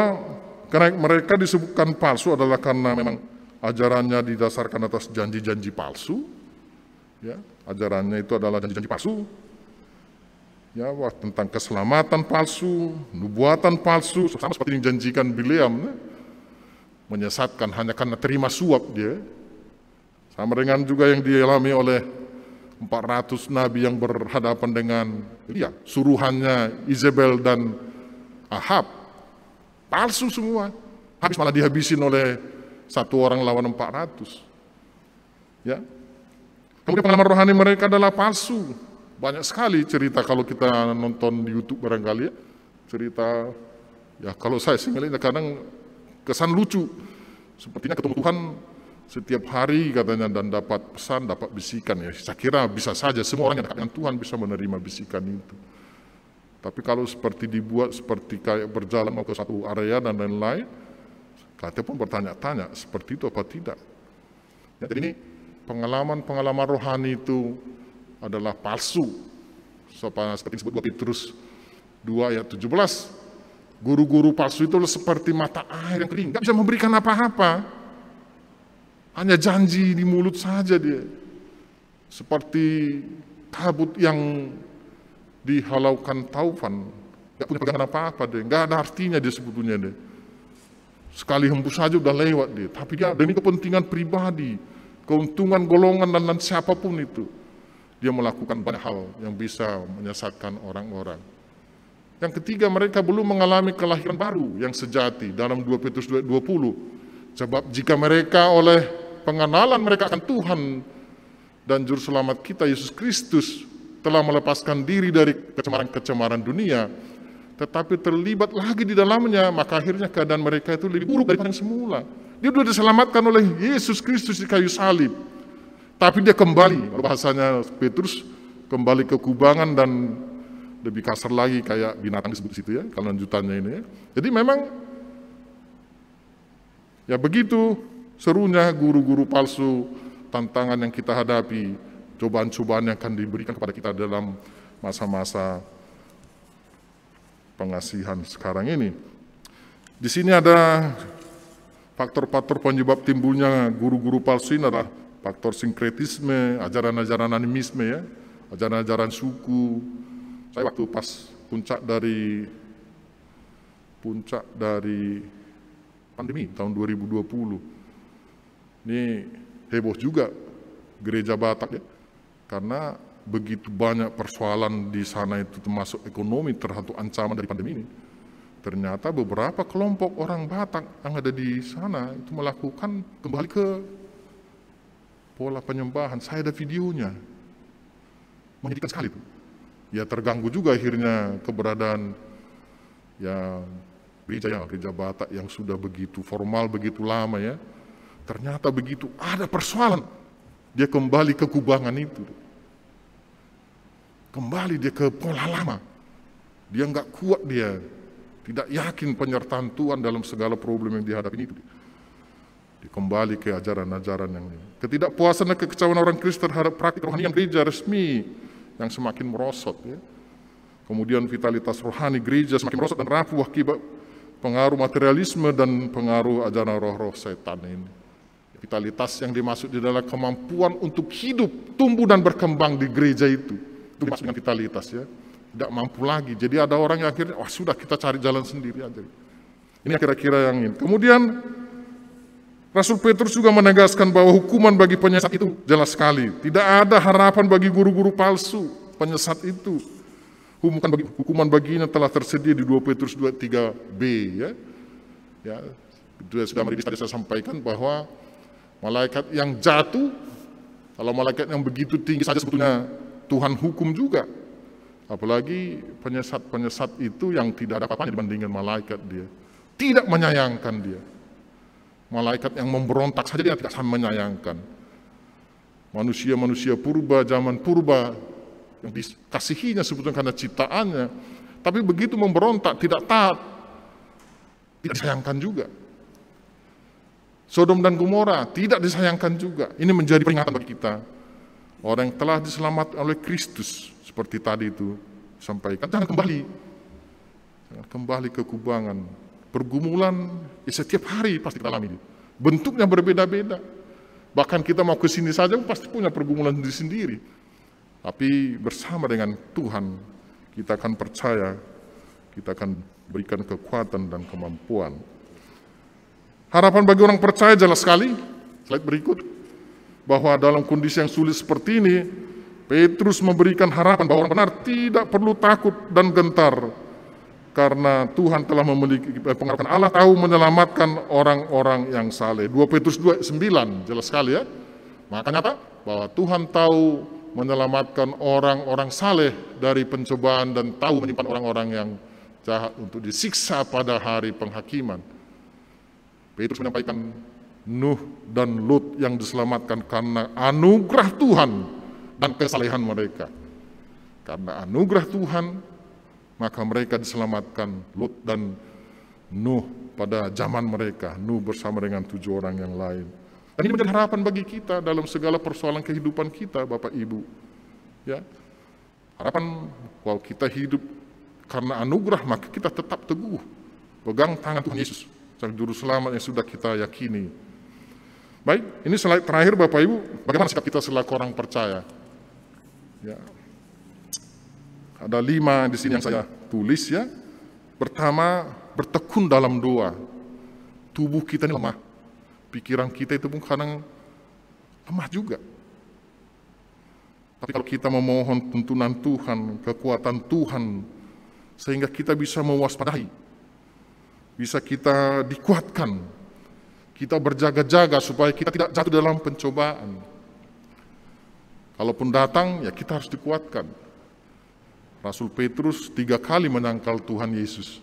karena mereka disebutkan palsu adalah karena memang ajarannya didasarkan atas janji-janji palsu. Ya, ajarannya itu adalah janji-janji palsu. Ya, tentang keselamatan palsu, nubuatan palsu, sama seperti yang dijanjikan Bileam, menyesatkan hanya karena terima suap dia. Sama dengan juga yang dialami oleh 400 nabi yang berhadapan dengan Elia, suruhannya Izebel dan Ahab, palsu semua. Habis malah dihabisin oleh satu orang lawan 400. Ya. Kemudian pengalaman rohani mereka adalah palsu. Banyak sekali cerita kalau kita nonton di YouTube barangkali, ya. Cerita, ya kalau saya sih ngelihatnya kadang kesan lucu. Sepertinya ketemu Tuhan setiap hari katanya dan dapat pesan, dapat bisikan, ya. Saya kira bisa saja semua orang yang dekat dengan Tuhan bisa menerima bisikan itu. Tapi kalau seperti dibuat seperti kayak berjalan mau ke satu area dan lain-lain, katanya pun bertanya-tanya seperti itu apa tidak. Ya, jadi ini pengalaman-pengalaman rohani itu adalah palsu. Seperti disebut 2 Petrus 2 ayat 17. Guru-guru palsu itu seperti mata air yang kering, nggak bisa memberikan apa-apa. Hanya janji di mulut saja dia. Seperti kabut yang dihalaukan taufan, nggak punya pegangan apa-apa dia, nggak ada artinya dia sebetulnya dia. Sekali hembus saja udah lewat dia, tapi dia demi kepentingan pribadi, keuntungan golongan dan siapapun itu, dia melakukan banyak hal yang bisa menyesatkan orang-orang. Yang ketiga, mereka belum mengalami kelahiran baru yang sejati dalam 2 Petrus 2:20. Sebab jika mereka oleh pengenalan mereka akan Tuhan dan Juru Selamat kita Yesus Kristus telah melepaskan diri dari kecemaran-kecemaran dunia, tetapi terlibat lagi di dalamnya, maka akhirnya keadaan mereka itu lebih buruk daripada yang semula. Dia sudah diselamatkan oleh Yesus Kristus di kayu salib, tapi dia kembali, bahasanya Petrus, kembali ke kubangan dan lebih kasar lagi kayak binatang disebut di situ ya, kelanjutannya ini ya. Jadi memang ya begitu serunya guru-guru palsu, tantangan yang kita hadapi, cobaan-cobaan yang akan diberikan kepada kita dalam masa-masa pengasihan sekarang ini. Di sini ada faktor-faktor penyebab timbulnya guru-guru palsu ini adalah faktor sinkretisme, ajaran-ajaran animisme ya, ajaran-ajaran suku. Saya waktu pas puncak dari pandemi tahun 2020, ini heboh juga gereja Batak ya, karena begitu banyak persoalan di sana itu termasuk ekonomi terhadap ancaman dari pandemi ini. Ternyata beberapa kelompok orang Batak yang ada di sana itu melakukan kembali ke pola penyembahan. Saya ada videonya, menyedihkan sekali itu. Ya terganggu juga akhirnya keberadaan ya gereja Batak yang sudah begitu formal, begitu lama ya. Ternyata begitu ada persoalan, dia kembali ke kubangan itu. Kembali dia ke pola lama. Dia nggak kuat, dia tidak yakin penyertaan Tuhan dalam segala problem yang dihadapi itu. Dia kembali ke ajaran-ajaran yang ini. Ketidakpuasan dan kekecewaan orang Kristen terhadap praktik rohani yang gereja resmi yang semakin merosot ya. Kemudian vitalitas rohani gereja semakin merosot dan rapuh akibat pengaruh materialisme dan pengaruh ajaran roh-roh setan ini. Vitalitas yang dimaksud di dalam kemampuan untuk hidup, tumbuh dan berkembang di gereja itu dimaksud dengan vitalitas ya. Tidak mampu lagi. Jadi ada orang yang akhirnya, wah sudah kita cari jalan sendiri aja. Ini kira-kira yang ini. Kemudian Rasul Petrus juga menegaskan bahwa hukuman bagi penyesat itu jelas sekali. Tidak ada harapan bagi guru-guru palsu penyesat itu. Hukuman baginya telah tersedia di 2 Petrus 2:3b ya. Ya, itu sudah tadi saya sampaikan bahwa malaikat yang jatuh, kalau malaikat yang begitu tinggi saja sebetulnya Tuhan hukum juga. Apalagi penyesat itu yang tidak ada apa-apanya dibandingkan malaikat dia. Tidak menyayangkan dia. Malaikat yang memberontak saja dia tidak sama menyayangkan. Manusia-manusia purba, zaman purba, yang dikasihinya sebetulnya karena ciptaannya, tapi begitu memberontak, tidak taat, tidak disayangkan juga. Sodom dan Gomora tidak disayangkan juga. Ini menjadi peringatan bagi kita. Orang yang telah diselamatkan oleh Kristus, seperti tadi itu sampaikan, jangan kembali ke kubangan. Pergumulan setiap hari pasti kita alami. Bentuknya berbeda-beda. Bahkan kita mau ke sini saja pasti punya pergumulan sendiri. Tapi bersama dengan Tuhan kita akan percaya, kita akan berikan kekuatan dan kemampuan. Harapan bagi orang percaya jelas sekali. Slide berikut. Bahwa dalam kondisi yang sulit seperti ini, Petrus memberikan harapan bahwa orang benar tidak perlu takut dan gentar. Karena Tuhan telah memiliki pengharapan, Allah tahu menyelamatkan orang-orang yang saleh. 2 Petrus 2:9 jelas sekali ya. Makanya apa? Bahwa Tuhan tahu menyelamatkan orang-orang saleh dari pencobaan dan tahu menyimpan orang-orang yang jahat untuk disiksa pada hari penghakiman. Petrus menyampaikan Nuh dan Lut yang diselamatkan karena anugerah Tuhan dan kesalehan mereka. Karena anugerah Tuhan maka mereka diselamatkan, Lut dan Nuh pada zaman mereka, Nuh bersama dengan 7 orang yang lain. Dan ini menjadi harapan bagi kita dalam segala persoalan kehidupan kita, Bapak Ibu. Ya, harapan kalau kita hidup karena anugerah, maka kita tetap teguh, pegang tangan Tuhan Yesus, Sang Juru Selamat yang sudah kita yakini. Baik, ini slide terakhir Bapak Ibu, bagaimana sikap kita selaku orang percaya? Ya. Ada 5 di sini yang saya tulis ya. Pertama, bertekun dalam doa. Tubuh kita ini lemah. Pikiran kita itu pun kadang lemah juga. Tapi kalau kita memohon tuntunan Tuhan, kekuatan Tuhan, sehingga kita bisa mewaspadai, bisa kita dikuatkan, kita berjaga-jaga supaya kita tidak jatuh dalam pencobaan. Kalaupun datang, ya kita harus dikuatkan. Rasul Petrus 3 kali menyangkal Tuhan Yesus.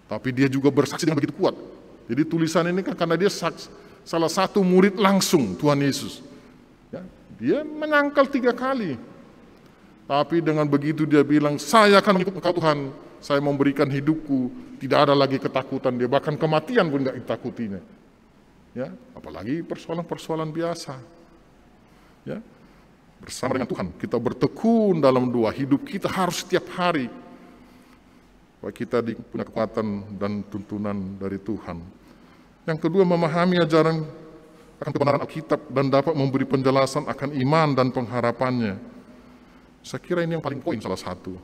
Tapi dia juga bersaksi dengan begitu kuat. Jadi tulisan ini kan karena dia salah satu murid langsung Tuhan Yesus. Ya, dia menyangkal 3 kali. Tapi dengan begitu dia bilang, saya akan mengikut Engkau Tuhan, saya memberikan hidupku, tidak ada lagi ketakutan dia, bahkan kematian pun tidak ditakutinya. Ya, apalagi persoalan-persoalan biasa. Ya, bersama dengan Tuhan kita bertekun dalam doa, hidup kita harus setiap hari bahwa kita punya kekuatan dan tuntunan dari Tuhan. Yang kedua, memahami ajaran akan kebenaran Alkitab dan dapat memberi penjelasan akan iman dan pengharapannya. Saya kira ini yang paling poin salah satu.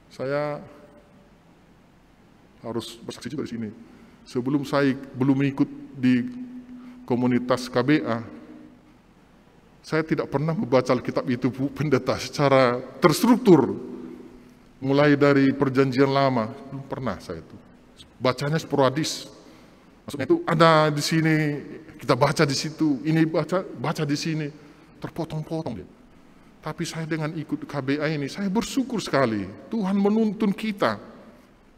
Saya harus bersaksi juga di sini. Sebelum saya belum ikut di komunitas KBA, saya tidak pernah membaca Alkitab itu, Bu Pendeta, secara terstruktur. Mulai dari Perjanjian Lama, belum pernah saya itu. Bacanya sporadis. Maksudnya itu ada di sini, kita baca di situ, ini baca di sini, terpotong-potong dia. Tapi saya dengan ikut KBA ini, saya bersyukur sekali. Tuhan menuntun kita.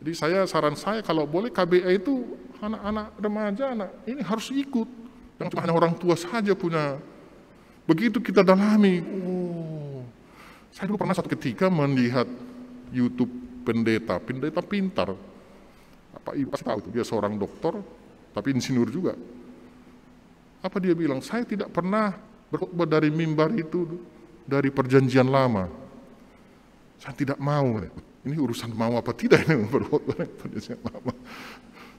Jadi saran saya kalau boleh KBA itu anak-anak remaja, ini harus ikut. Jangan cuma hanya orang tua saja punya. Begitu kita dalami, saya dulu pernah satu ketika melihat YouTube pendeta pintar. Apa ibu pasti tahu itu, dia seorang dokter, tapi insinyur juga. Apa dia bilang? Saya tidak pernah berkhotbah dari mimbar itu dari Perjanjian Lama. Saya tidak mau. Ini urusan mau apa tidak ini berkhotbah dari Perjanjian Lama.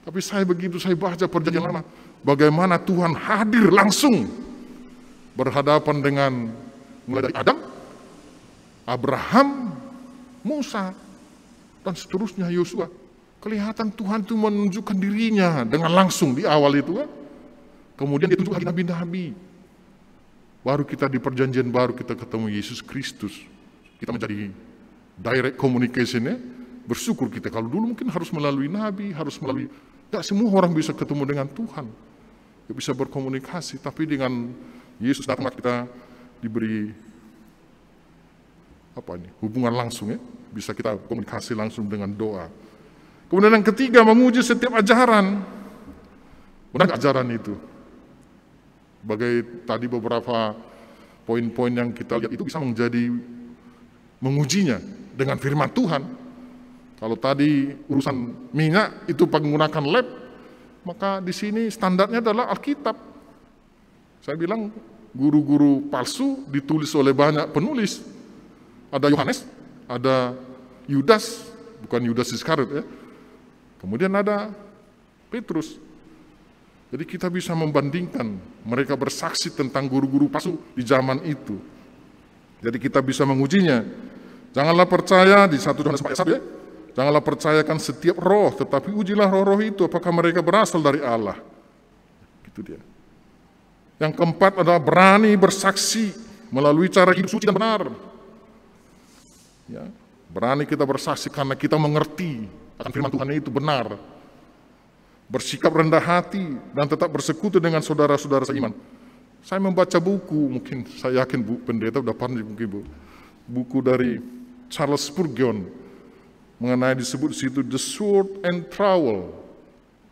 Tapi begitu saya baca Perjanjian Lama, bagaimana Tuhan hadir langsung berhadapan dengan mulai dari Adam, Abraham, Musa, dan seterusnya Yosua. Kelihatan Tuhan itu menunjukkan dirinya dengan langsung di awal itu kan. Kemudian dia tunjuk lagi nabi-nabi. Baru kita di perjanjian baru kita ketemu Yesus Kristus. Kita menjadi direct communication ya. Bersyukur kita. Kalau dulu mungkin harus melalui nabi, harus melalui... Tidak semua orang bisa ketemu dengan Tuhan. Dia bisa berkomunikasi. Tapi dengan Yesus datang kita diberi hubungan langsung ya. Bisa kita komunikasi langsung dengan doa. Kemudian yang ketiga, memuji setiap ajaran. Benar ajaran itu? Bagai tadi beberapa poin-poin yang kita lihat itu bisa menjadi mengujinya dengan firman Tuhan. Kalau tadi urusan minyak itu menggunakan lab, maka di sini standarnya adalah Alkitab. Saya bilang guru-guru palsu ditulis oleh banyak penulis. Ada Yohanes, ada Yudas, bukan Yudas Iskariot ya. Kemudian ada Petrus. Jadi kita bisa membandingkan, mereka bersaksi tentang guru-guru palsu di zaman itu. Jadi kita bisa mengujinya. Janganlah percaya di 1 Yohanes 4:1 ya. Janganlah percayakan setiap roh, tetapi ujilah roh-roh itu apakah mereka berasal dari Allah. Gitu dia. Yang keempat adalah berani bersaksi melalui cara hidup suci dan benar. Ya, berani kita bersaksi karena kita mengerti akan firman Tuhan itu benar. Bersikap rendah hati dan tetap bersekutu dengan saudara-saudara seiman. Saya membaca buku, mungkin saya yakin Bu Pendeta udah pernah mungkin Bu. Buku dari Charles Spurgeon mengenai disebut di situ The Sword and Trowel.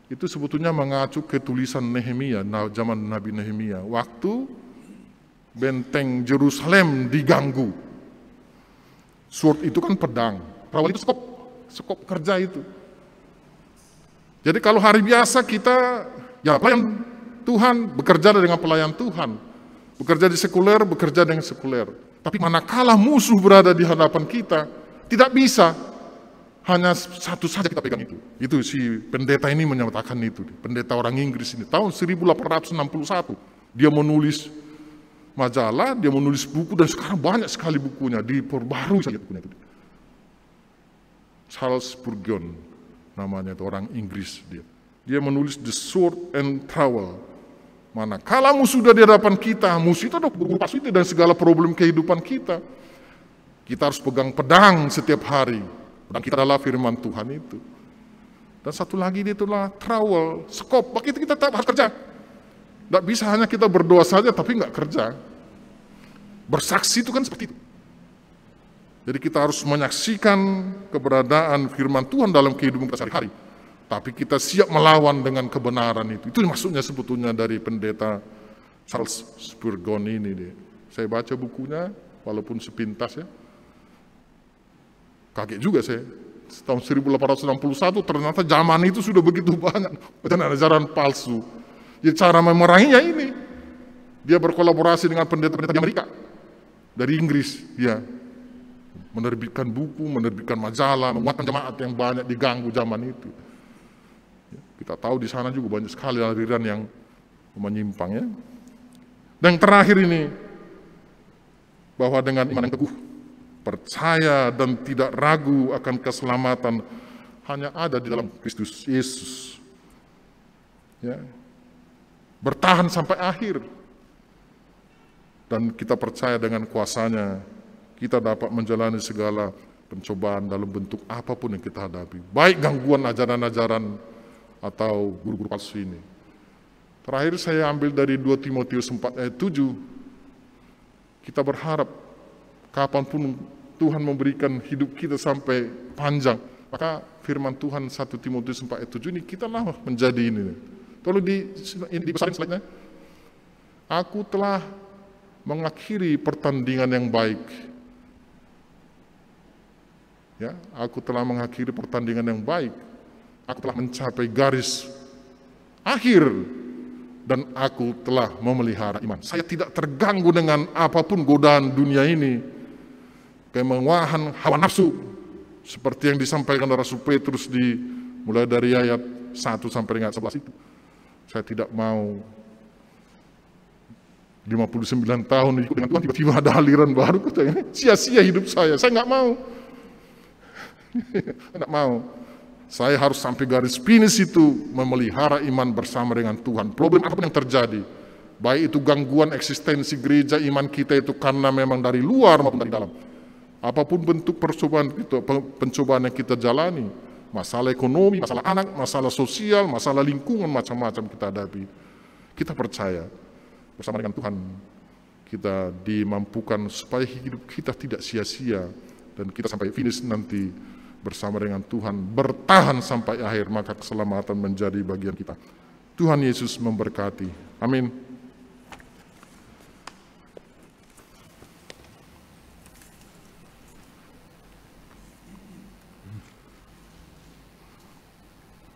Itu sebetulnya mengacu ke tulisan Nehemia, zaman Nabi Nehemia. Waktu benteng Yerusalem diganggu. Sword itu kan pedang, trowel itu sekop kerja itu. Jadi kalau hari biasa kita, ya pelayan Tuhan, bekerja dengan pelayan Tuhan. Bekerja di sekuler, bekerja dengan sekuler. Tapi manakala musuh berada di hadapan kita, tidak bisa. Hanya satu saja kita pegang itu. Itu si pendeta ini menyatakan itu. Pendeta orang Inggris ini, tahun 1861. Dia menulis majalah, dia menulis buku, dan sekarang banyak sekali bukunya, diperbarui saja bukunya itu. Charles Spurgeon namanya itu, orang Inggris dia. Dia menulis The Sword and Trowel. Manakala musuh sudah di hadapan kita, musuh itu adalah guru palsu itu dan segala problem kehidupan kita. Kita harus pegang pedang setiap hari. Pedang kita adalah firman Tuhan itu. Dan satu lagi itulah trowel, skop. Begitu kita tetap harus kerja. Tidak bisa hanya kita berdoa saja tapi nggak kerja. Bersaksi itu kan seperti itu. Jadi kita harus menyaksikan keberadaan firman Tuhan dalam kehidupan kita sehari-hari. Tapi kita siap melawan dengan kebenaran itu. Itu maksudnya sebetulnya dari pendeta Charles Spurgeon ini. Saya baca bukunya, walaupun sepintas ya. Kaget juga saya, tahun 1861 ternyata zaman itu sudah begitu banyak ajaran palsu. Ya, cara memeranginya ini, dia berkolaborasi dengan pendeta-pendeta di Amerika, dari Inggris, ya, menerbitkan buku, menerbitkan majalah, menguatkan jemaat yang banyak diganggu zaman itu. Ya, kita tahu di sana juga banyak sekali aliran yang menyimpang ya. Dan yang terakhir ini, bahwa dengan iman yang teguh, percaya dan tidak ragu akan keselamatan hanya ada di dalam Kristus Yesus. Ya. Bertahan sampai akhir. Dan kita percaya dengan kuasanya, kita dapat menjalani segala pencobaan dalam bentuk apapun yang kita hadapi. Baik gangguan ajaran-ajaran atau guru-guru palsu ini. Terakhir saya ambil dari 2 Timotius 4 ayat 7. Kita berharap kapanpun Tuhan memberikan hidup kita sampai panjang, maka firman Tuhan 1 Timotius 4 ayat 7 ini kita lah menjadi ini. Tolong dibesarin slide-nya. Aku telah mengakhiri pertandingan yang baik. Ya, aku telah mengakhiri pertandingan yang baik. Aku telah mencapai garis akhir dan aku telah memelihara iman. Saya tidak terganggu dengan apapun godaan dunia ini, kemewahan hawa nafsu, seperti yang disampaikan oleh Rasul Petrus mulai dari ayat 1 sampai dengan 11 itu. Saya tidak mau 59 tahun ikut dengan Tuhan, tiba-tiba ada aliran baru, sia-sia hidup saya nggak mau. Nggak mau. Saya harus sampai garis finish itu, memelihara iman bersama dengan Tuhan. Problem apapun yang terjadi, baik itu gangguan eksistensi gereja, iman kita itu karena memang dari luar maupun dari dalam. Apapun bentuk pencobaan yang kita jalani, masalah ekonomi, masalah anak, masalah sosial, masalah lingkungan, macam-macam kita hadapi. Kita percaya bersama dengan Tuhan, kita dimampukan supaya hidup kita tidak sia-sia, dan kita sampai finish nanti bersama dengan Tuhan, bertahan sampai akhir, maka keselamatan menjadi bagian kita. Tuhan Yesus memberkati. Amin.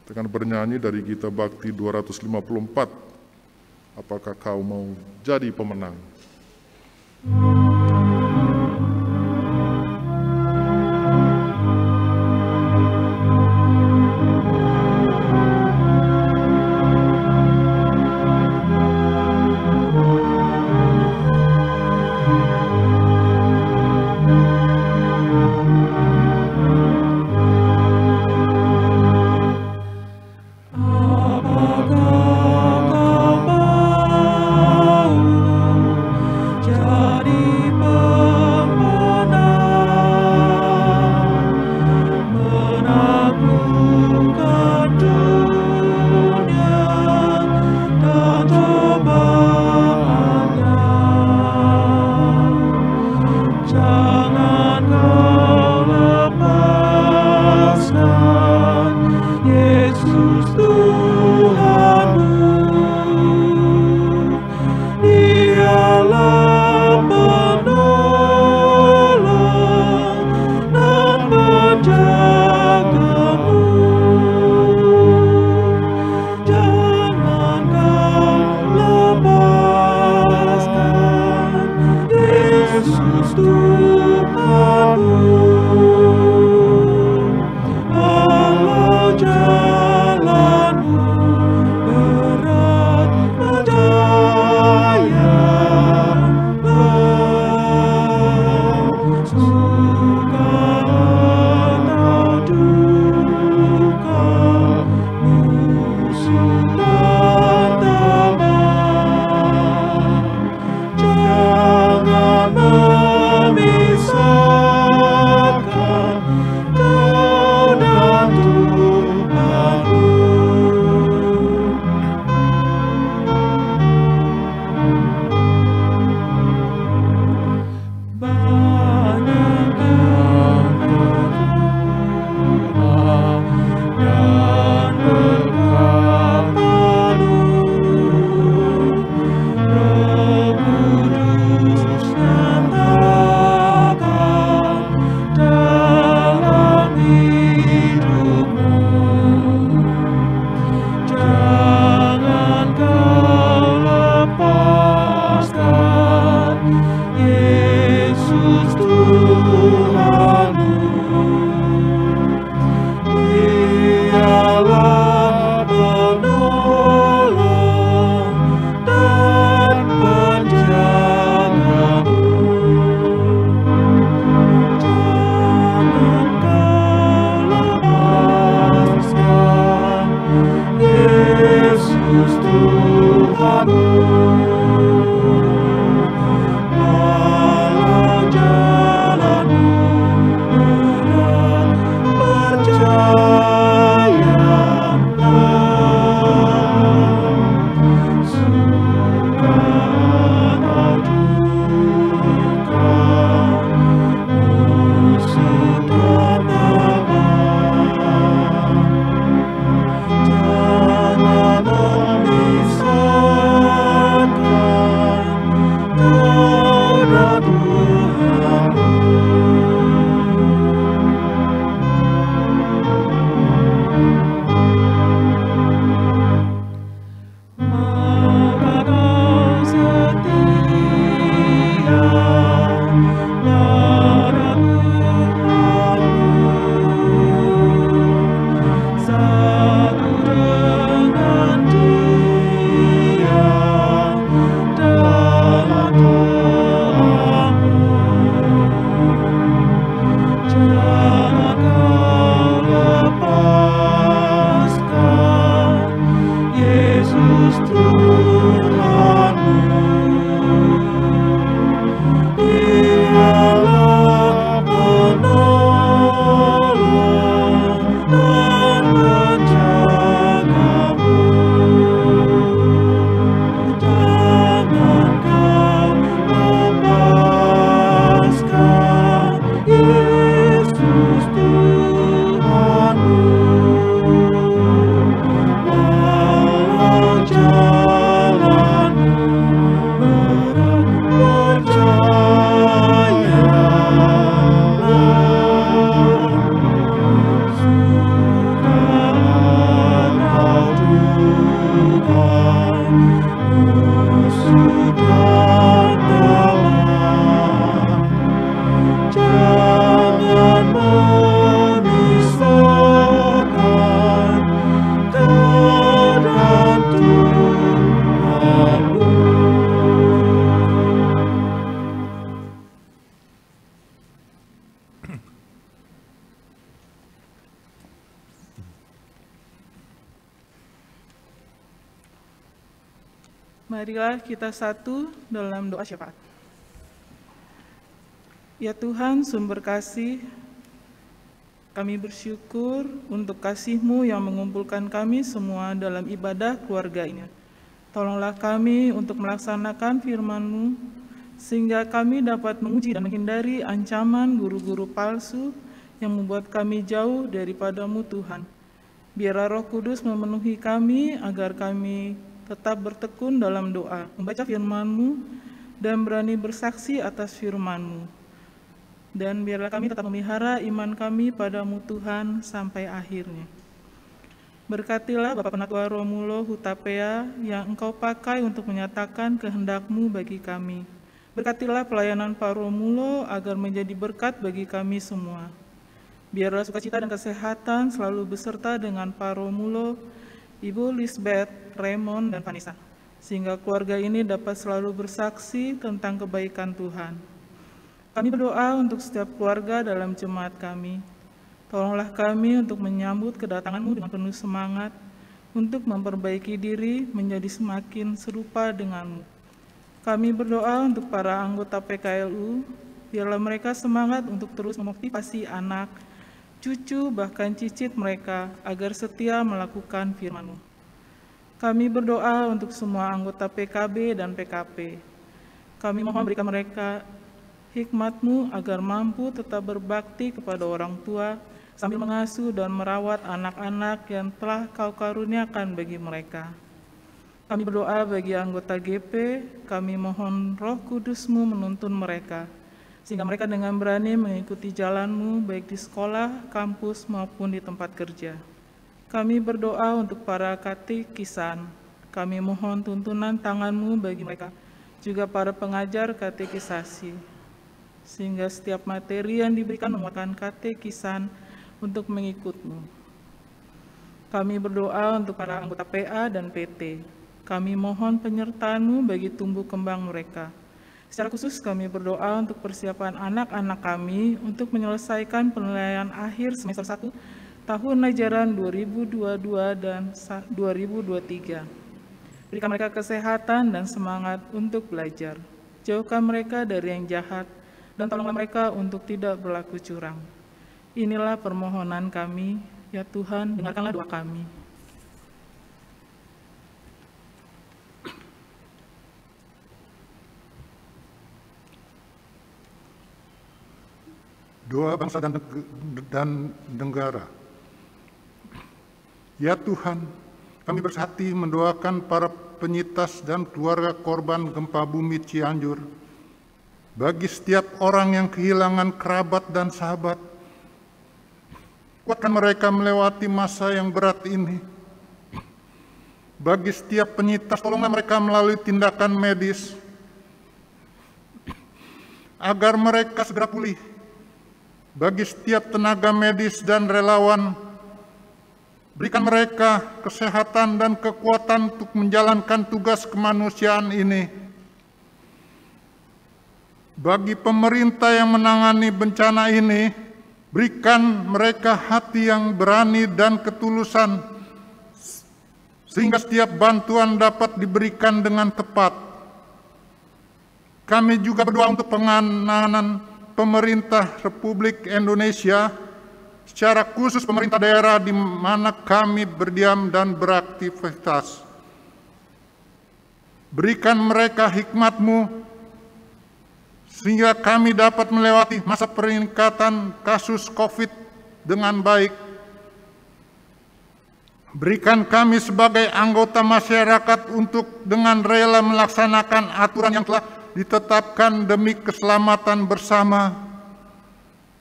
Kita akan bernyanyi dari Gita Bakti 254. Apakah kau mau jadi pemenang? Marilah kita satu dalam doa syafaat. Ya Tuhan, sumber kasih, kami bersyukur untuk kasih-Mu yang mengumpulkan kami semua dalam ibadah keluarga ini. Tolonglah kami untuk melaksanakan firman-Mu, sehingga kami dapat menguji dan menghindari ancaman guru-guru palsu yang membuat kami jauh daripada-Mu Tuhan. Biarlah Roh Kudus memenuhi kami agar kami tetap bertekun dalam doa, membaca firman-Mu, dan berani bersaksi atas firman-Mu. Dan biarlah kami tetap memelihara iman kami pada-Mu Tuhan sampai akhirnya. Berkatilah Bapak Penatua Romulo Hutapea yang Engkau pakai untuk menyatakan kehendak-Mu bagi kami. Berkatilah pelayanan Pak Romulo agar menjadi berkat bagi kami semua. Biarlah sukacita dan kesehatan selalu beserta dengan Pak Romulo, Ibu Lisbeth, Raymond, dan Vanessa, sehingga keluarga ini dapat selalu bersaksi tentang kebaikan Tuhan. Kami berdoa untuk setiap keluarga dalam jemaat kami. Tolonglah kami untuk menyambut kedatangan-Mu dengan penuh semangat, untuk memperbaiki diri menjadi semakin serupa dengan-Mu. Kami berdoa untuk para anggota PKLU, biarlah mereka semangat untuk terus memotivasi anak, cucu, bahkan cicit mereka agar setia melakukan firman-Mu. Kami berdoa untuk semua anggota PKB dan PKP. Kami mohon berikan mereka hikmat-Mu agar mampu tetap berbakti kepada orang tua sambil mengasuh dan merawat anak-anak yang telah Kau karuniakan bagi mereka. Kami berdoa bagi anggota GP, kami mohon Roh Kudus-Mu menuntun mereka, sehingga mereka dengan berani mengikuti jalan-Mu baik di sekolah, kampus, maupun di tempat kerja. Kami berdoa untuk para katekisan. Kami mohon tuntunan tangan-Mu bagi mereka, juga para pengajar katekisasi, sehingga setiap materi yang diberikan memuatkan katekisan untuk mengikut-Mu. Kami berdoa untuk para anggota PA dan PT. Kami mohon penyertaan-Mu bagi tumbuh kembang mereka. Secara khusus kami berdoa untuk persiapan anak-anak kami untuk menyelesaikan penilaian akhir semester 1 tahun ajaran 2022 dan 2023. Berikan mereka kesehatan dan semangat untuk belajar. Jauhkan mereka dari yang jahat dan tolonglah mereka untuk tidak berlaku curang. Inilah permohonan kami, ya Tuhan, dengarkanlah doa kami. Doa bangsa dan negara. Ya Tuhan, kami bersehati mendoakan para penyintas dan keluarga korban gempa bumi Cianjur. Bagi setiap orang yang kehilangan kerabat dan sahabat, kuatkan mereka melewati masa yang berat ini. Bagi setiap penyintas, tolonglah mereka melalui tindakan medis, agar mereka segera pulih. Bagi setiap tenaga medis dan relawan, berikan mereka kesehatan dan kekuatan untuk menjalankan tugas kemanusiaan ini. Bagi pemerintah yang menangani bencana ini, berikan mereka hati yang berani dan ketulusan, sehingga setiap bantuan dapat diberikan dengan tepat. Kami juga berdoa untuk penanganan pemerintah Republik Indonesia, secara khusus pemerintah daerah di mana kami berdiam dan beraktivitas. Berikan mereka hikmat-Mu, sehingga kami dapat melewati masa peningkatan kasus COVID dengan baik. Berikan kami sebagai anggota masyarakat untuk dengan rela melaksanakan aturan yang telah ditetapkan demi keselamatan bersama.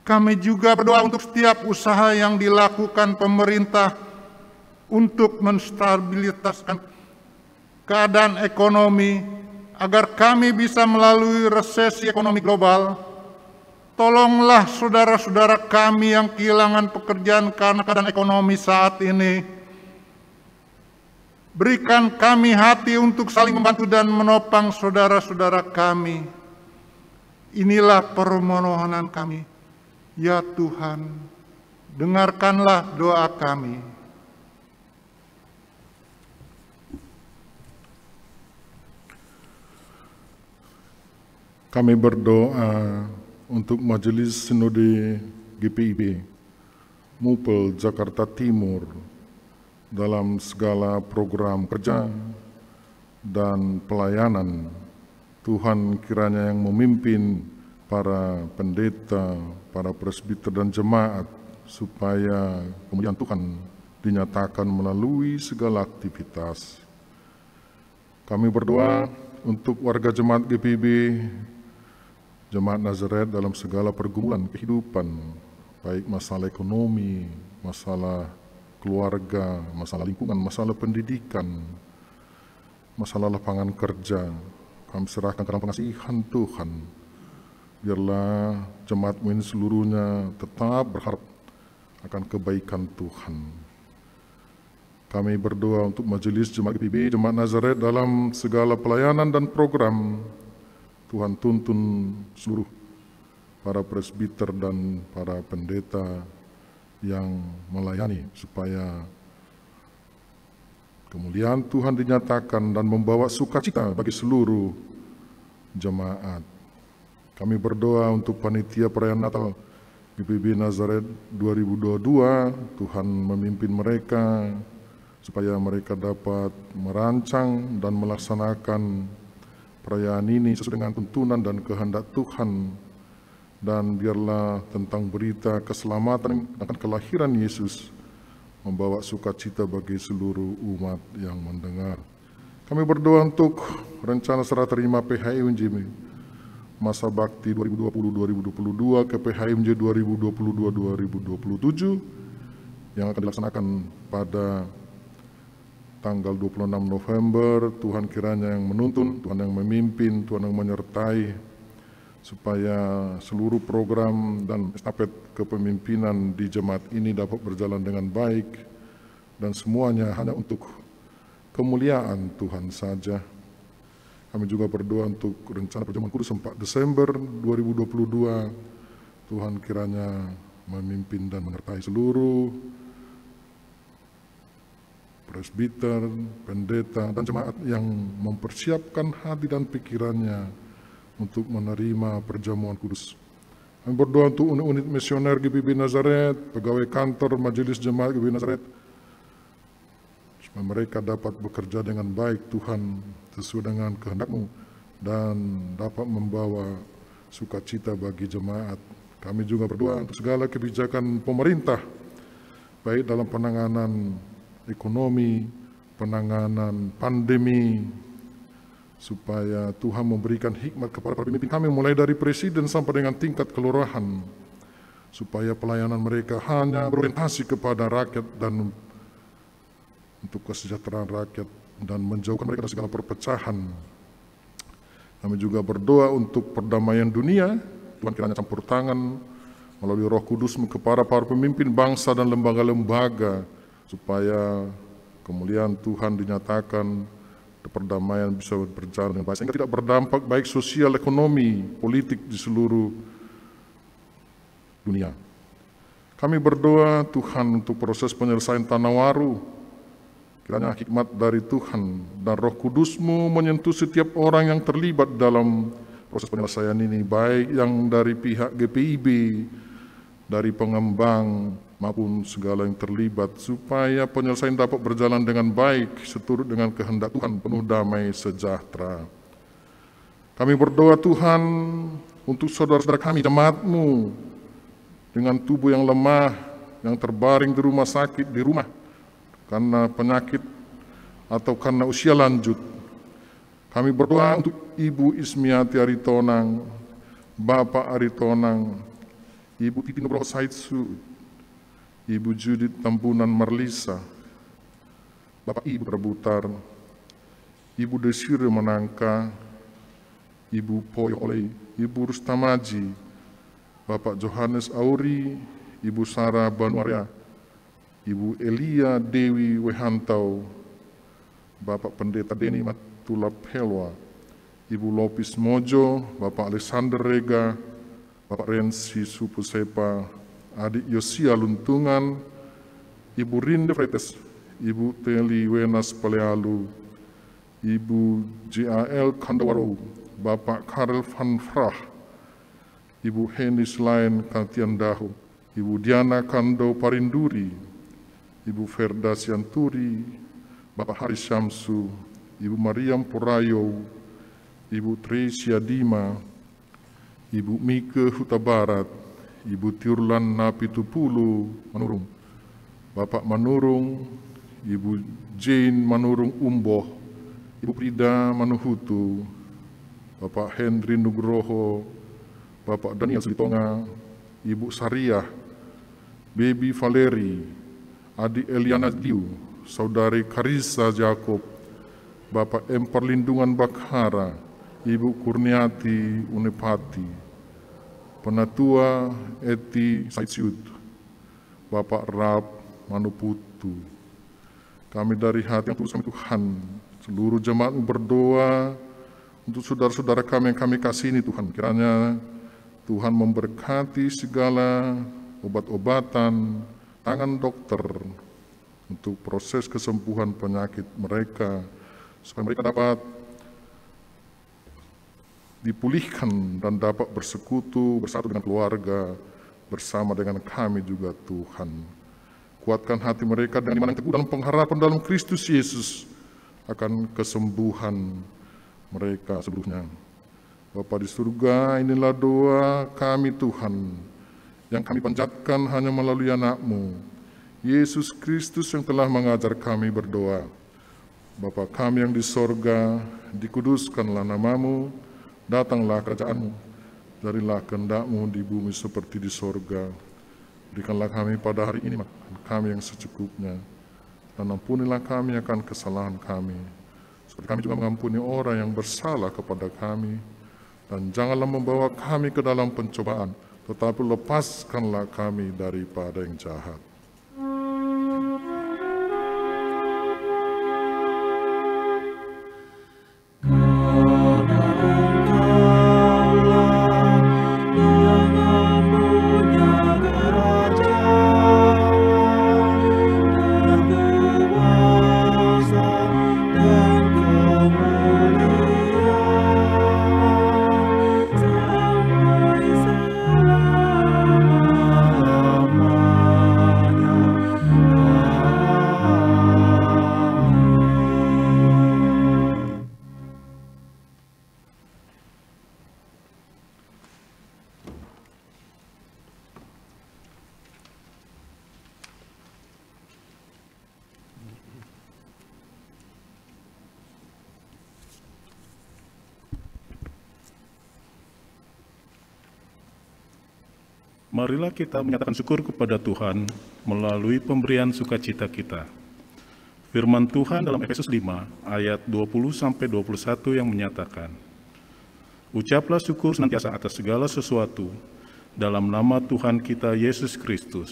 Kami juga berdoa untuk setiap usaha yang dilakukan pemerintah untuk menstabilitaskan keadaan ekonomi agar kami bisa melalui resesi ekonomi global. Tolonglah saudara-saudara kami yang kehilangan pekerjaan karena keadaan ekonomi saat ini. Berikan kami hati untuk saling membantu dan menopang saudara-saudara kami. Inilah permohonan kami. Ya Tuhan, dengarkanlah doa kami. Kami berdoa untuk Majelis Sinode GPIB Mupel Jakarta Timur dalam segala program kerja dan pelayanan. Tuhan kiranya yang memimpin para pendeta, para presbiter dan jemaat, supaya kemuliaan Tuhan dinyatakan melalui segala aktivitas. Kami berdoa untuk warga jemaat GPIB, Jemaat Nazaret dalam segala pergumulan kehidupan, baik masalah ekonomi, masalah keluarga, masalah lingkungan, masalah pendidikan, masalah lapangan kerja. Kami serahkan ke dalam pengasihan Tuhan. Biarlah jemaat ini seluruhnya tetap berharap akan kebaikan Tuhan. Kami berdoa untuk Majelis Jemaat GPIB, Jemaat Nazaret dalam segala pelayanan dan program. Tuhan tuntun seluruh para presbiter dan para pendeta yang melayani, supaya kemuliaan Tuhan dinyatakan dan membawa sukacita bagi seluruh jemaat. Kami berdoa untuk panitia perayaan Natal GPIB Nazaret 2022, Tuhan memimpin mereka supaya mereka dapat merancang dan melaksanakan perayaan ini sesuai dengan tuntunan dan kehendak Tuhan. Dan biarlah tentang berita keselamatan akan kelahiran Yesus membawa sukacita bagi seluruh umat yang mendengar. Kami berdoa untuk rencana serah terima PHIMJ masa bakti 2020-2022 ke PHIMJ 2022-2027 yang akan dilaksanakan pada tanggal 26 November. Tuhan kiranya yang menuntun, Tuhan yang memimpin, Tuhan yang menyertai, supaya seluruh program dan estafet kepemimpinan di jemaat ini dapat berjalan dengan baik, dan semuanya hanya untuk kemuliaan Tuhan saja. Kami juga berdoa untuk rencana perjamuan kudus 4 Desember 2022. Tuhan kiranya memimpin dan menyertai seluruh presbiter, pendeta, dan jemaat yang mempersiapkan hati dan pikirannya untuk menerima perjamuan kudus. Kami berdoa untuk unit-unit misioner GPIB Nazaret, pegawai kantor Majelis Jemaat GPIB Nazaret, supaya mereka dapat bekerja dengan baik Tuhan sesuai dengan kehendak-Mu dan dapat membawa sukacita bagi jemaat. Kami juga berdoa untuk segala kebijakan pemerintah, baik dalam penanganan ekonomi, penanganan pandemi, supaya Tuhan memberikan hikmat kepada para pemimpin kami, mulai dari presiden sampai dengan tingkat kelurahan, supaya pelayanan mereka hanya berorientasi kepada rakyat dan untuk kesejahteraan rakyat dan menjauhkan mereka dari segala perpecahan. Kami juga berdoa untuk perdamaian dunia. Tuhan kiranya campur tangan melalui Roh Kudus kepada para pemimpin bangsa dan lembaga-lembaga, supaya kemuliaan Tuhan dinyatakan, perdamaian bisa berjalan dengan baik, sehingga tidak berdampak baik sosial, ekonomi, politik di seluruh dunia. Kami berdoa Tuhan untuk proses penyelesaian Tanah Waru. Kiranya hikmat dari Tuhan dan Roh Kudus-Mu menyentuh setiap orang yang terlibat dalam proses penyelesaian ini, baik yang dari pihak GPIB, dari pengembang, maupun segala yang terlibat, supaya penyelesaian dapat berjalan dengan baik seturut dengan kehendak Tuhan, penuh damai sejahtera. Kami berdoa Tuhan untuk saudara-saudara kami, jemaat-Mu, dengan tubuh yang lemah, yang terbaring di rumah sakit, di rumah, karena penyakit atau karena usia lanjut. Kami berdoa untuk Ibu Ismiati Aritonang, Bapak Aritonang, Ibu Titi Nugroho Saidsu, Ibu Judith Tampunan Marlisa, Bapak Ibu Rebutar, Ibu Desire Menangka, Ibu Poyo Oleh, Ibu Rustamaji, Bapak Johannes Auri, Ibu Sarah Banuaria, Ibu Elia Dewi Wehantau, Bapak Pendeta Deni Matulap Helwa, Ibu Lopis Mojo, Bapak Alexander Rega, Bapak Rensi Supusepa, Adik Yosia Luntungan, Ibu Rinde Fretes, Ibu Teli Wenas Palealu, Ibu JAL Kandawaro, Bapak Karel van Vrah, Ibu Heni Slain Kantiandahu, Ibu Diana Kando Parinduri, Ibu Verda Sianturi, Bapak Haris Syamsu, Ibu Mariam Purayo, Ibu Tresia Dima, Ibu Mike Huta Barat, Ibu Tiurlan Napitupulu Manurung, Bapak Manurung, Ibu Jane Manurung Umboh, Ibu Prida Manuhutu, Bapak Henry Nugroho, Bapak Daniel Sulitonga, Ibu Sariah, Baby Valeri, Adik Eliana Diu, Saudari Karissa Jakob, Bapak M. Perlindungan Bakhara, Ibu Kurniati Unepati, Penatua Eti Saisyud, Bapak Rab Manuputu. Kami dari hati yang tulus kami Tuhan, seluruh jemaat berdoa untuk saudara-saudara kami yang kami kasihi Tuhan. Kiranya Tuhan memberkati segala obat-obatan, tangan dokter untuk proses kesembuhan penyakit mereka, supaya mereka dapat dipulihkan dan dapat bersekutu, bersatu dengan keluarga, bersama dengan kami juga Tuhan. Kuatkan hati mereka dengan iman yang teguh dalam pengharapan dalam Kristus Yesus akan kesembuhan mereka seluruhnya. Bapa di surga, inilah doa kami Tuhan, yang kami panjatkan hanya melalui anak-Mu, Yesus Kristus yang telah mengajar kami berdoa. Bapa kami yang di sorga, dikuduskanlah nama-Mu, datanglah kerajaan-Mu, jadilah kehendak-Mu di bumi seperti di sorga. Berikanlah kami pada hari ini makan kami yang secukupnya, dan ampunilah kami akan kesalahan kami, seperti kami juga mengampuni orang yang bersalah kepada kami. Dan janganlah membawa kami ke dalam pencobaan, tetapi lepaskanlah kami daripada yang jahat. Marilah kita menyatakan syukur kepada Tuhan melalui pemberian sukacita kita. Firman Tuhan dalam Efesus 5 ayat 20-21 yang menyatakan, ucaplah syukur senantiasa atas segala sesuatu dalam nama Tuhan kita Yesus Kristus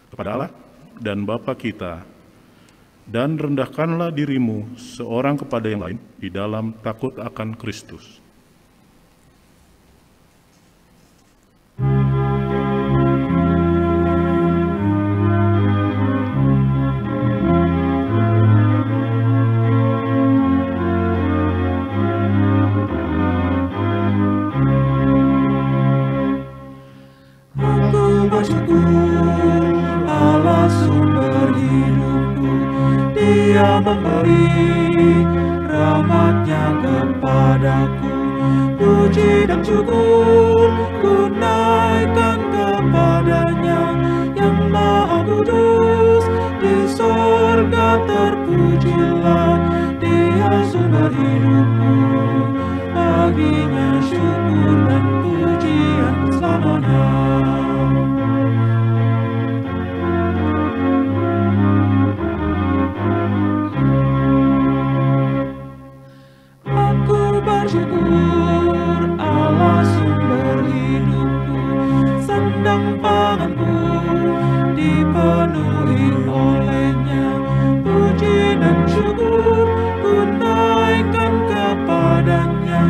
kepada Allah dan Bapa kita, dan rendahkanlah dirimu seorang kepada yang lain di dalam takut akan Kristus. Memberi rahmat-Nya kepadaku, puji dan syukur ku naikkan kepada-Nya yang Maha Kudus. Di sorga terpujilah Dia sumber hidupku, baginya syukur dan pujian selamanya. Bersyukur Allah sumber hidupku, sandang panganku dipenuhi oleh-Nya. Puji dan syukur ku naikkan kepada-Nya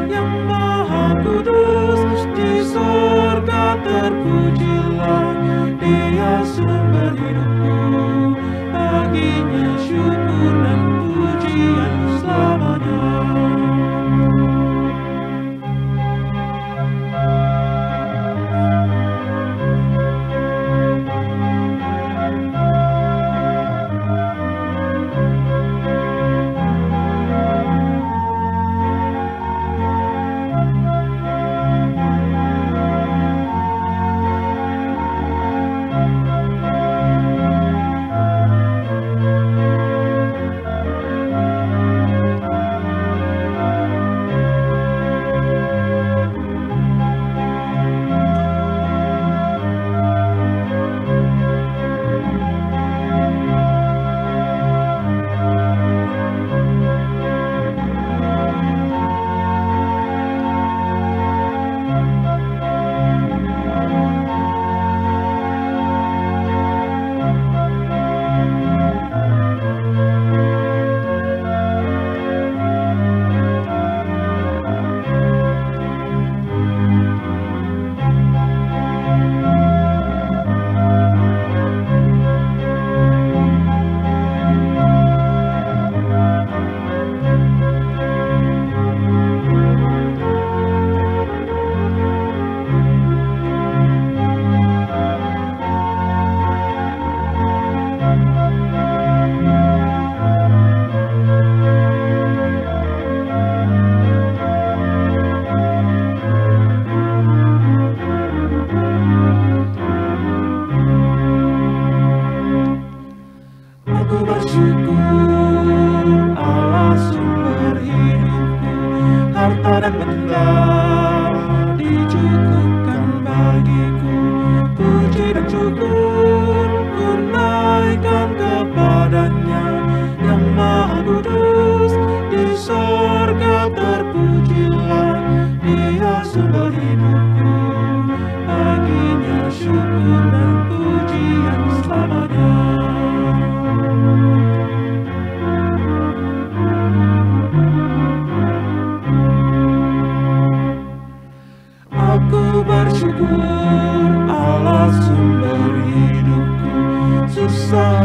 yang Maha Kudus. Di sorga terpujilah Dia sumber hidupku, baginya syukur dan pujian selamanya.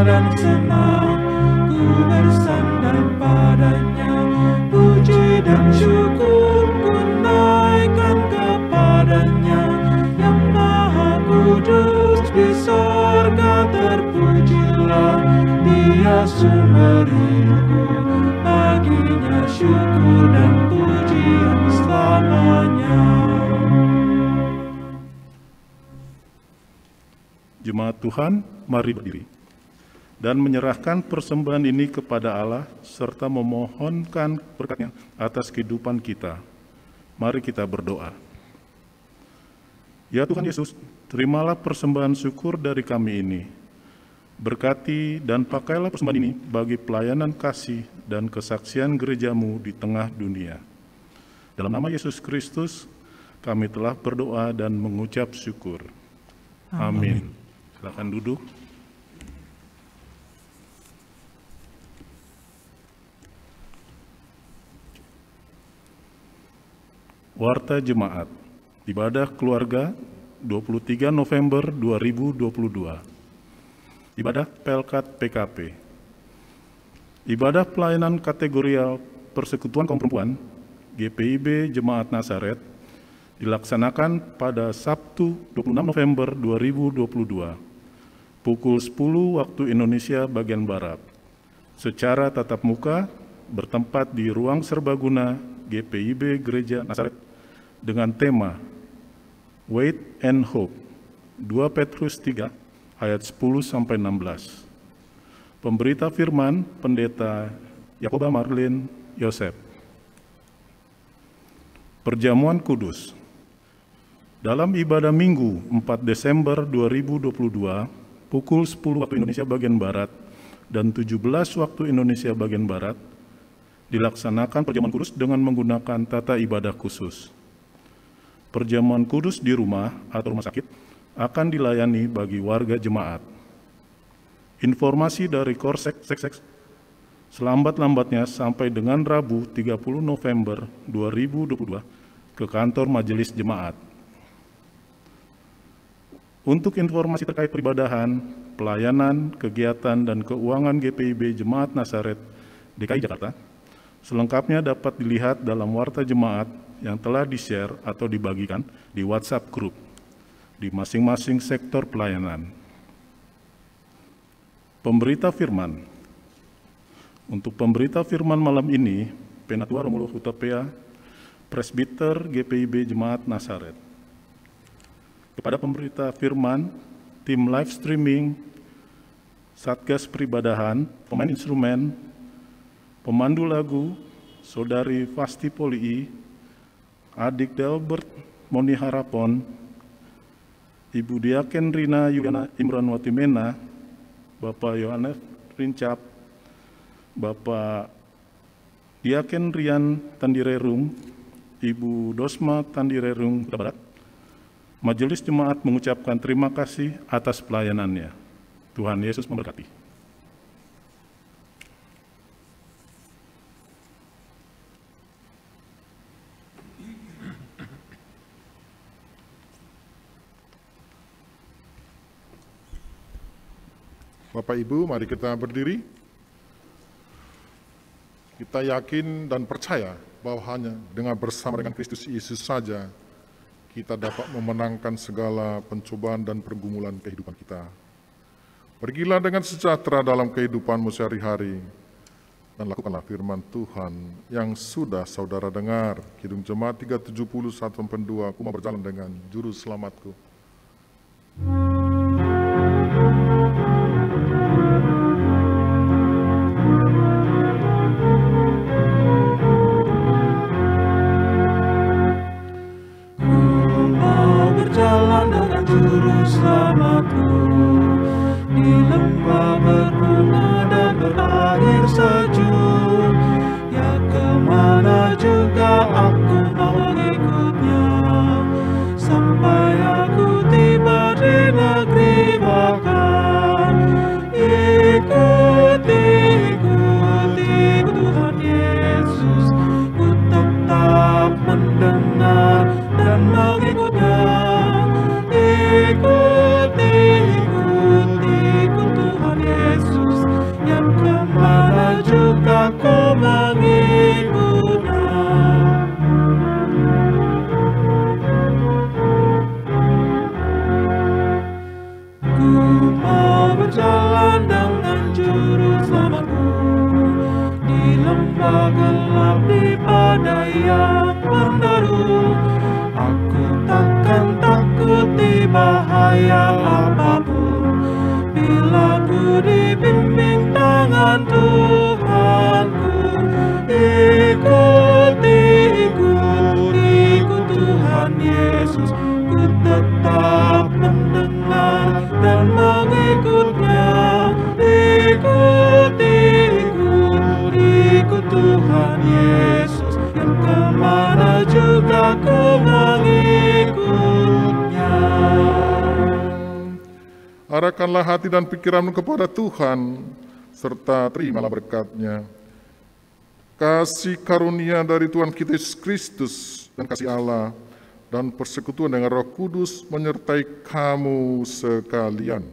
dan senang, ku bersandar padanya. Puji dan syukur ku naikkan kepadanya, yang Maha Kudus di sorga terpujilah. Dia sumber hidupku, baginya syukur dan pujian selamanya. Jemaat Tuhan, mari berdiri dan menyerahkan persembahan ini kepada Allah serta memohonkan berkat-Nya atas kehidupan kita. Mari kita berdoa. Ya Tuhan Yesus, terimalah persembahan syukur dari kami ini. Berkati dan pakailah persembahan ini bagi pelayanan kasih dan kesaksian gereja-Mu di tengah dunia. Dalam nama Yesus Kristus, kami telah berdoa dan mengucap syukur. Amin. Silakan duduk. Warta Jemaat, Ibadah Keluarga 23 November 2022. Ibadah Pelkat PKP. Ibadah pelayanan kategorial Persekutuan Kaum Perempuan GPIB Jemaat Nazaret dilaksanakan pada Sabtu 26 November 2022 pukul 10 waktu Indonesia bagian Barat secara tatap muka bertempat di Ruang Serbaguna GPIB Gereja Nazaret dengan tema Wait and Hope 2 Petrus 3 ayat 10-16. Pemberita firman Pendeta Yakoba Marlin Yosef. Perjamuan Kudus. Dalam ibadah Minggu 4 Desember 2022 pukul 10 waktu Indonesia bagian Barat dan 17 waktu Indonesia bagian Barat dilaksanakan perjamuan kudus dengan menggunakan tata ibadah khusus. Perjamuan kudus di rumah atau rumah sakit akan dilayani bagi warga jemaat. Informasi dari Korsek selambat-lambatnya sampai dengan Rabu 30 November 2022 ke kantor Majelis Jemaat. Untuk informasi terkait peribadahan, pelayanan, kegiatan, dan keuangan GPIB Jemaat Nazaret DKI Jakarta, selengkapnya dapat dilihat dalam warta jemaat yang telah di-share atau dibagikan di WhatsApp Group di masing-masing sektor pelayanan. Pemberita firman. Untuk pemberita firman malam ini, Penatua Romulo Hutapea, Presbiter GPIB Jemaat Nazaret. Kepada pemberita firman, tim live streaming, Satgas Peribadahan, pemain instrumen, pemandu lagu, Saudari Fasti Polii, Adik Delbert Moni Harapon, Ibu Diaken Rina Yuliana Imran Watimena, Bapak Yohanes Rincap, Bapak Diaken Rian Tandirerung, Ibu Dosma Tandirerung Barat. Majelis Jemaat mengucapkan terima kasih atas pelayanannya. Tuhan Yesus memberkati. Bapak Ibu, mari kita berdiri. Kita yakin dan percaya bahwa hanya dengan bersama dengan Kristus Yesus saja kita dapat memenangkan segala pencobaan dan pergumulan kehidupan kita. Pergilah dengan sejahtera dalam kehidupanmu sehari-hari dan lakukanlah firman Tuhan yang sudah saudara dengar. Kidung Jemaat 371-2, aku mau berjalan dengan juru selamatku. Selamatku di lembah berbunga dan berair sejuk, ya kemana juga aku mau mengikutnya, sampai aku tiba di mau berjalan dengan juru selamatku. Di lembah gelap, di badai yang menderu, aku takkan takuti bahaya apapun. Bila ku dibimbing tangan Tuhanku, ikut Tuhan Yesus. Ku tetap mendengar dan mengikutnya. Ikut Tuhan Yesus, yang kemana juga ku mengikutnya. Arahkanlah hati dan pikiranmu kepada Tuhan, serta terimalah berkat-Nya. Kasih karunia dari Tuhan kita Yesus Kristus dan kasih Allah dan persekutuan dengan Roh Kudus menyertai kamu sekalian.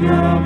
Ya